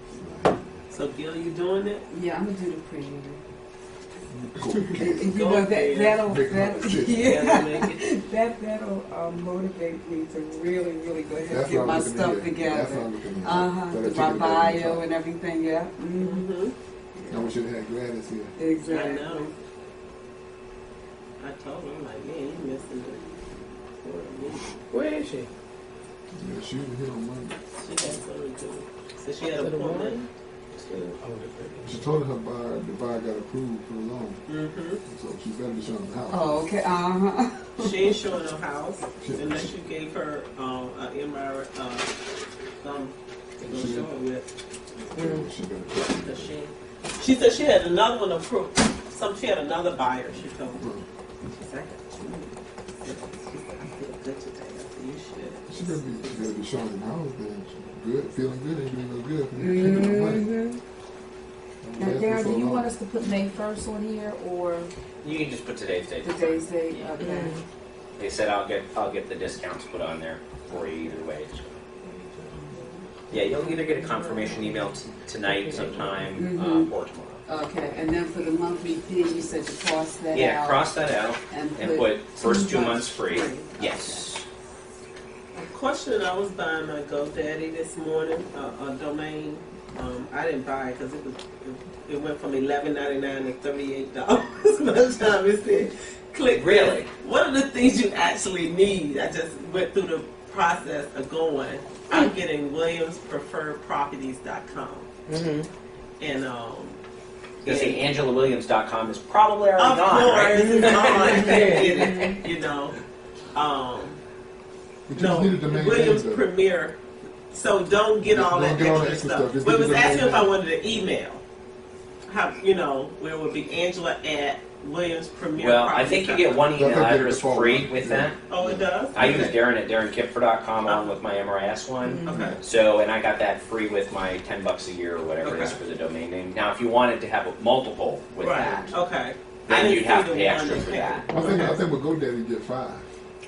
Speaker 6: It's not-
Speaker 2: So Gil, you doing it?
Speaker 4: Yeah, I'm gonna do the premium. You know, that'll motivate me to really, really go ahead and get my stuff together. To my bio and everything, yeah.
Speaker 6: Now we should have had Gladys here.
Speaker 4: Exactly.
Speaker 2: I know. I told her, I'm like, man, you missing the
Speaker 3: Where is she?
Speaker 6: Yeah, she was here on Monday.
Speaker 2: She had something to do. So she had an appointment.
Speaker 6: She told her the buyer got approved for the loan. So she better be showing the house.
Speaker 4: Oh, okay.
Speaker 2: She ain't showing no house unless you gave her an MRIS to go show her with.
Speaker 6: She better.
Speaker 2: Because she said she had another one approved. She had another buyer, she told me. She said, I feel good today. I said, you should.
Speaker 6: She better be showing the house then. Good, feeling good, ain't doing no good. Keeping the money.
Speaker 4: Now, Darren, do you want us to put May 1st on here or
Speaker 1: You can just put today's date.
Speaker 4: today's date? Okay.
Speaker 1: They said I'll get the discounts put on there for you either way. Yeah, you'll either get a confirmation email tonight sometime or tomorrow.
Speaker 4: Okay, and then for the monthly fee, you said to cross that out.
Speaker 1: Yeah, cross that out and put first 2 months free.
Speaker 4: free.
Speaker 1: Yes.
Speaker 2: A question, I was buying my GoDaddy this morning, a domain. I didn't buy it because it went from $11.99 to $38 by the time it said click.
Speaker 1: Really?
Speaker 2: One of the things you actually need, I just went through the process of going. I'm getting WilliamsPreferredProperties.com. And
Speaker 1: You see, AngelaWilliams.com is probably already
Speaker 2: of
Speaker 1: gone, right?
Speaker 2: course, it's on. Get it, you know.
Speaker 6: But you
Speaker 2: No,
Speaker 6: need a domain
Speaker 2: Williams
Speaker 6: name, though.
Speaker 2: Premier. So don't get all
Speaker 6: Don't
Speaker 2: that
Speaker 6: get all
Speaker 2: extra
Speaker 6: the extra
Speaker 2: stuff.
Speaker 6: stuff. Just
Speaker 2: But it
Speaker 6: get
Speaker 2: was
Speaker 6: the
Speaker 2: asking
Speaker 6: domain
Speaker 2: if I
Speaker 6: name.
Speaker 2: wanted an email. How, where it would be Angela at Williams Premier.
Speaker 1: Well, I think you get one email
Speaker 6: That's a
Speaker 1: address
Speaker 6: default
Speaker 1: free
Speaker 6: one.
Speaker 1: with
Speaker 6: Yeah.
Speaker 1: that.
Speaker 2: Oh, it does.
Speaker 1: I use Darren at DarrenKipfer.com along with my MRIS one.
Speaker 2: Okay.
Speaker 1: So, and I got that free with my $10 a year or whatever it is
Speaker 2: Okay.
Speaker 1: for the domain name. Now, if you wanted to have a multiple with
Speaker 2: Right.
Speaker 1: that,
Speaker 2: Okay.
Speaker 1: then
Speaker 2: didn't
Speaker 1: you'd have
Speaker 2: see
Speaker 1: to
Speaker 2: the
Speaker 1: pay
Speaker 2: one
Speaker 1: extra
Speaker 2: that
Speaker 1: for
Speaker 2: came.
Speaker 1: that.
Speaker 6: I think with GoDaddy you get 5.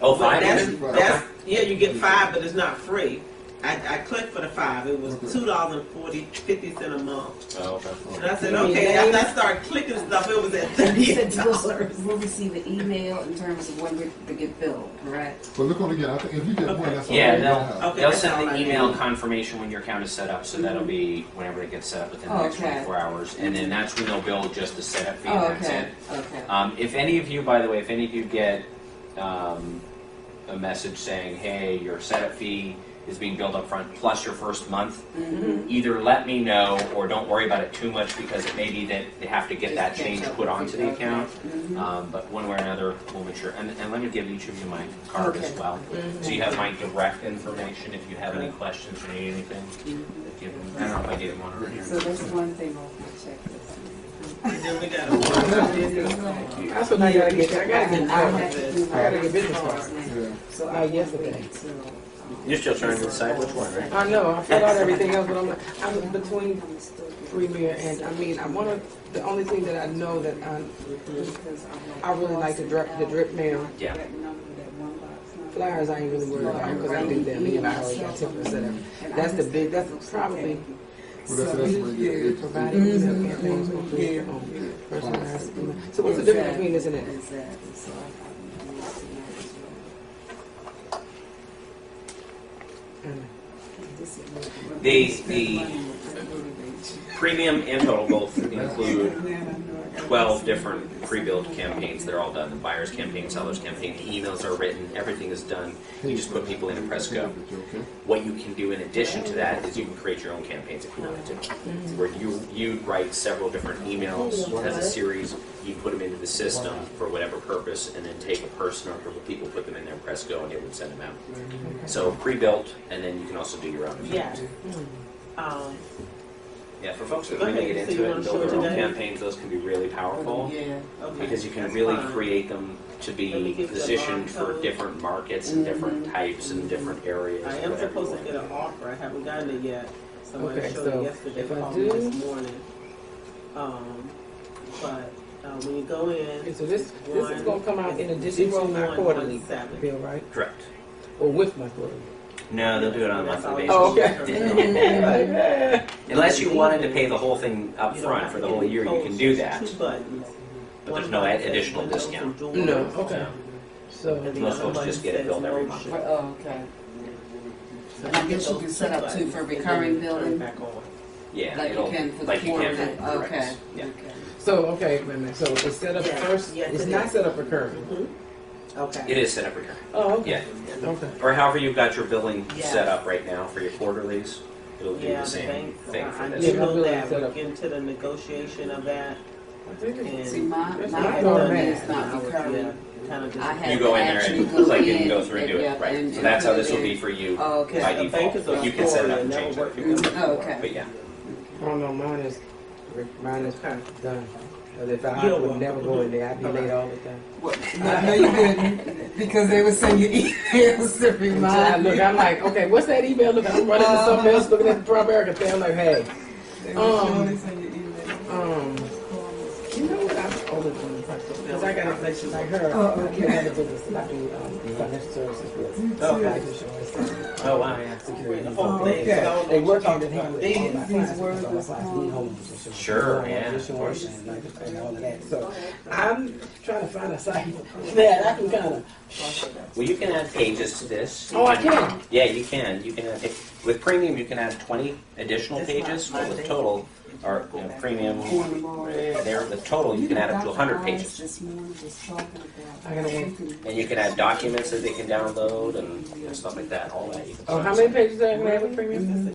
Speaker 1: Oh,
Speaker 2: But
Speaker 1: 5
Speaker 2: that's,
Speaker 1: is?
Speaker 2: that's yeah, you get 5, but it's not free. I clicked for the 5. It was
Speaker 6: Okay.
Speaker 2: $2.50 a month.
Speaker 1: Oh, okay.
Speaker 2: And I said, okay. After I started clicking stuff, it was at $38.
Speaker 4: We'll receive an email in terms of when they get billed, correct?
Speaker 6: But look on again, I think if you get
Speaker 2: Okay.
Speaker 6: one, that's all
Speaker 1: Yeah,
Speaker 6: you
Speaker 1: they'll,
Speaker 6: have.
Speaker 2: Okay,
Speaker 1: they'll
Speaker 2: that's
Speaker 1: send
Speaker 2: all
Speaker 1: the
Speaker 2: I
Speaker 1: email
Speaker 2: need.
Speaker 1: confirmation when your account is set up, so that'll be whenever it gets set up within the next
Speaker 4: Okay.
Speaker 1: 24 hours. And then that's when they'll bill just the setup fee,
Speaker 4: Oh,
Speaker 1: and that's
Speaker 4: okay,
Speaker 1: it.
Speaker 4: okay.
Speaker 1: If any of you, by the way, if any of you get a message saying, hey, your setup fee is being billed up front plus your first month, either let me know or don't worry about it too much because it may be that they have to get that change put onto the account. But one way or another, we'll make sure. And let me give each of you my card as
Speaker 4: Okay.
Speaker 1: well. So you have my direct information if you have any questions or need anything. I don't know if I gave them one over here.
Speaker 4: So that's one thing off my checklist.
Speaker 2: Then we got a
Speaker 3: That's what I gotta get. I gotta get.
Speaker 4: I have to do
Speaker 3: I gotta get business
Speaker 4: cards
Speaker 3: cards.
Speaker 4: now.
Speaker 6: Yeah.
Speaker 4: So
Speaker 3: Like
Speaker 4: I
Speaker 3: yesterday.
Speaker 4: wait till,
Speaker 1: You're still trying to decide which one, right?
Speaker 3: I know. I filled out everything else, but I'm between Premier and the only thing that I know that I really like the drip mail.
Speaker 1: Yeah.
Speaker 3: Flyers I ain't really worried about because I do them. I already got 10% of it. That's probably
Speaker 6: Well, that's when you get the
Speaker 3: providing email campaigns for free on personalized email. So what's the difference between this and that?
Speaker 4: exactly, so I
Speaker 1: The premium and total both include 12 different pre-built campaigns. They're all done. The buyer's campaign, seller's campaign, the emails are written, everything is done. You just put people in and press go. What you can do in addition to that is you can create your own campaigns if you wanted to. Where you write several different emails as a series, you put them into the system for whatever purpose, and then take a person or a group of people, put them in there, press go, and it would send them out. So pre-built, and then you can also do your own. if you
Speaker 2: Yeah.
Speaker 1: want to. Yeah, for folks that
Speaker 2: Go
Speaker 1: really
Speaker 2: ahead.
Speaker 1: get
Speaker 2: So
Speaker 1: into
Speaker 2: you
Speaker 1: it and
Speaker 2: wanna
Speaker 1: build
Speaker 2: show
Speaker 1: their own
Speaker 2: today?
Speaker 1: campaigns, those can be really powerful.
Speaker 4: yeah.
Speaker 2: Okay.
Speaker 1: Because you can
Speaker 2: That's
Speaker 1: really
Speaker 2: fine.
Speaker 1: create them to
Speaker 2: Let me
Speaker 1: be
Speaker 2: give you the
Speaker 1: positioned
Speaker 2: barcode.
Speaker 1: for different markets and different types and different areas.
Speaker 2: I
Speaker 1: or
Speaker 2: am
Speaker 1: whatever
Speaker 2: supposed
Speaker 1: you
Speaker 2: to
Speaker 1: want.
Speaker 2: get an offer. I haven't gotten it yet. Somebody
Speaker 3: Okay,
Speaker 2: showed
Speaker 3: so
Speaker 2: it yesterday.
Speaker 3: if I
Speaker 2: Called me
Speaker 3: do-
Speaker 2: this morning. But when you go in,
Speaker 3: Okay, so this is gonna come out in addition to my quarterly
Speaker 2: 0117.
Speaker 3: bill, right?
Speaker 1: Correct.
Speaker 3: Or with my quarterly.
Speaker 1: No, they'll do it on a
Speaker 2: That's
Speaker 1: monthly
Speaker 2: all
Speaker 1: basis.
Speaker 2: you
Speaker 3: Oh,
Speaker 2: do.
Speaker 3: okay.
Speaker 1: Unless you wanted to pay the whole thing up
Speaker 2: You don't
Speaker 1: front
Speaker 2: have
Speaker 1: for
Speaker 2: to
Speaker 1: the
Speaker 2: get
Speaker 1: whole
Speaker 2: any
Speaker 1: year, you
Speaker 2: codes,
Speaker 1: can do
Speaker 2: just
Speaker 1: that.
Speaker 2: 2 buttons.
Speaker 1: but there's no additional discount.
Speaker 3: No, okay. So,
Speaker 2: And the
Speaker 1: Most
Speaker 2: other
Speaker 1: folks
Speaker 2: one
Speaker 1: just get it
Speaker 2: says
Speaker 1: billed every
Speaker 2: no
Speaker 1: month.
Speaker 2: shit.
Speaker 4: Oh, okay. And I guess you can set up too for recurring billing,
Speaker 2: Back on.
Speaker 1: Yeah,
Speaker 4: like you
Speaker 1: it'll,
Speaker 4: can for the
Speaker 1: like you can
Speaker 4: quarterly.
Speaker 1: for
Speaker 4: Okay.
Speaker 1: direct. Yeah.
Speaker 3: so, okay, wait a minute. So it's set up
Speaker 2: Yeah.
Speaker 3: first,
Speaker 2: Yes,
Speaker 3: it's
Speaker 2: it
Speaker 3: not
Speaker 2: is.
Speaker 3: set up recurring.
Speaker 2: Okay.
Speaker 1: It is set up recurring.
Speaker 3: Oh, okay.
Speaker 1: Yeah.
Speaker 3: Okay.
Speaker 1: Or however you've got your billing
Speaker 2: Yeah.
Speaker 1: set up right now for your quarterlies, it'll do
Speaker 2: Yeah,
Speaker 1: the same
Speaker 2: bank,
Speaker 1: thing for
Speaker 2: I
Speaker 1: this.
Speaker 3: Yeah,
Speaker 2: do
Speaker 3: my
Speaker 2: know
Speaker 3: billing
Speaker 2: that,
Speaker 3: set
Speaker 2: we're
Speaker 3: up.
Speaker 2: getting to the negotiation of that.
Speaker 3: I think it's,
Speaker 4: See, my
Speaker 3: That's
Speaker 4: my
Speaker 3: not
Speaker 4: billing
Speaker 3: automatic.
Speaker 4: is not recurring.
Speaker 2: Kind of just.
Speaker 4: I had
Speaker 1: You go in there
Speaker 4: actually
Speaker 1: and
Speaker 4: go
Speaker 1: it's like you can
Speaker 4: in
Speaker 1: go through and do
Speaker 4: yeah,
Speaker 1: it, right?
Speaker 4: and-
Speaker 1: So that's how
Speaker 4: and
Speaker 1: this will
Speaker 4: put it
Speaker 1: be
Speaker 4: in.
Speaker 1: for you
Speaker 4: Oh, okay.
Speaker 1: by
Speaker 2: Yeah, the
Speaker 1: default.
Speaker 2: bank is a
Speaker 1: But you can set it up
Speaker 2: story,
Speaker 1: and
Speaker 2: it
Speaker 1: change it
Speaker 2: never
Speaker 1: if you
Speaker 2: worked.
Speaker 1: want.
Speaker 4: Oh, okay.
Speaker 1: But yeah.
Speaker 3: I don't know, mine is
Speaker 2: Okay.
Speaker 3: done. But if I
Speaker 2: You're
Speaker 3: would
Speaker 2: welcome.
Speaker 3: never go in there, I'd be late all the time.
Speaker 4: Well, no, you didn't, because they would send you emails to
Speaker 3: Until I
Speaker 4: remind
Speaker 3: look,
Speaker 4: you.
Speaker 3: I'm like, okay, what's that email? Look, I'm running to something else, looking at the America thing. I'm like, hey,
Speaker 4: They would surely send you emails.
Speaker 3: you know what? I'm older than you, because I got a place like her.
Speaker 4: Oh, okay.
Speaker 3: I got a business. I do financial services with
Speaker 1: Okay.
Speaker 3: life insurance.
Speaker 1: Oh, wow, yeah.
Speaker 3: Security.
Speaker 2: The whole thing.
Speaker 4: Okay.
Speaker 2: I don't know
Speaker 3: They
Speaker 2: what
Speaker 3: work
Speaker 2: you're
Speaker 3: on the
Speaker 2: talking
Speaker 3: hand
Speaker 2: about.
Speaker 3: with all my
Speaker 4: These
Speaker 3: clients,
Speaker 4: words
Speaker 3: because all my
Speaker 4: is
Speaker 3: clients need home insurance.
Speaker 1: Sure,
Speaker 3: Home
Speaker 1: yeah, of
Speaker 3: insurance
Speaker 1: course.
Speaker 3: and life and all of that. So I'm trying to find a site that I can kind of.
Speaker 1: Well, you can add pages to this.
Speaker 3: Oh, I can.
Speaker 1: Yeah, you can. You can add, with premium, you can add 20 additional
Speaker 2: That's
Speaker 1: pages,
Speaker 2: my
Speaker 1: but with
Speaker 2: thing.
Speaker 1: total, or premium, there, the total, you can add up to 100 pages.
Speaker 4: This morning was talking about.
Speaker 3: I gotta work.
Speaker 1: And you can add documents that they can download and stuff like that, all that. You can
Speaker 3: Oh, how many pages do I have with premium?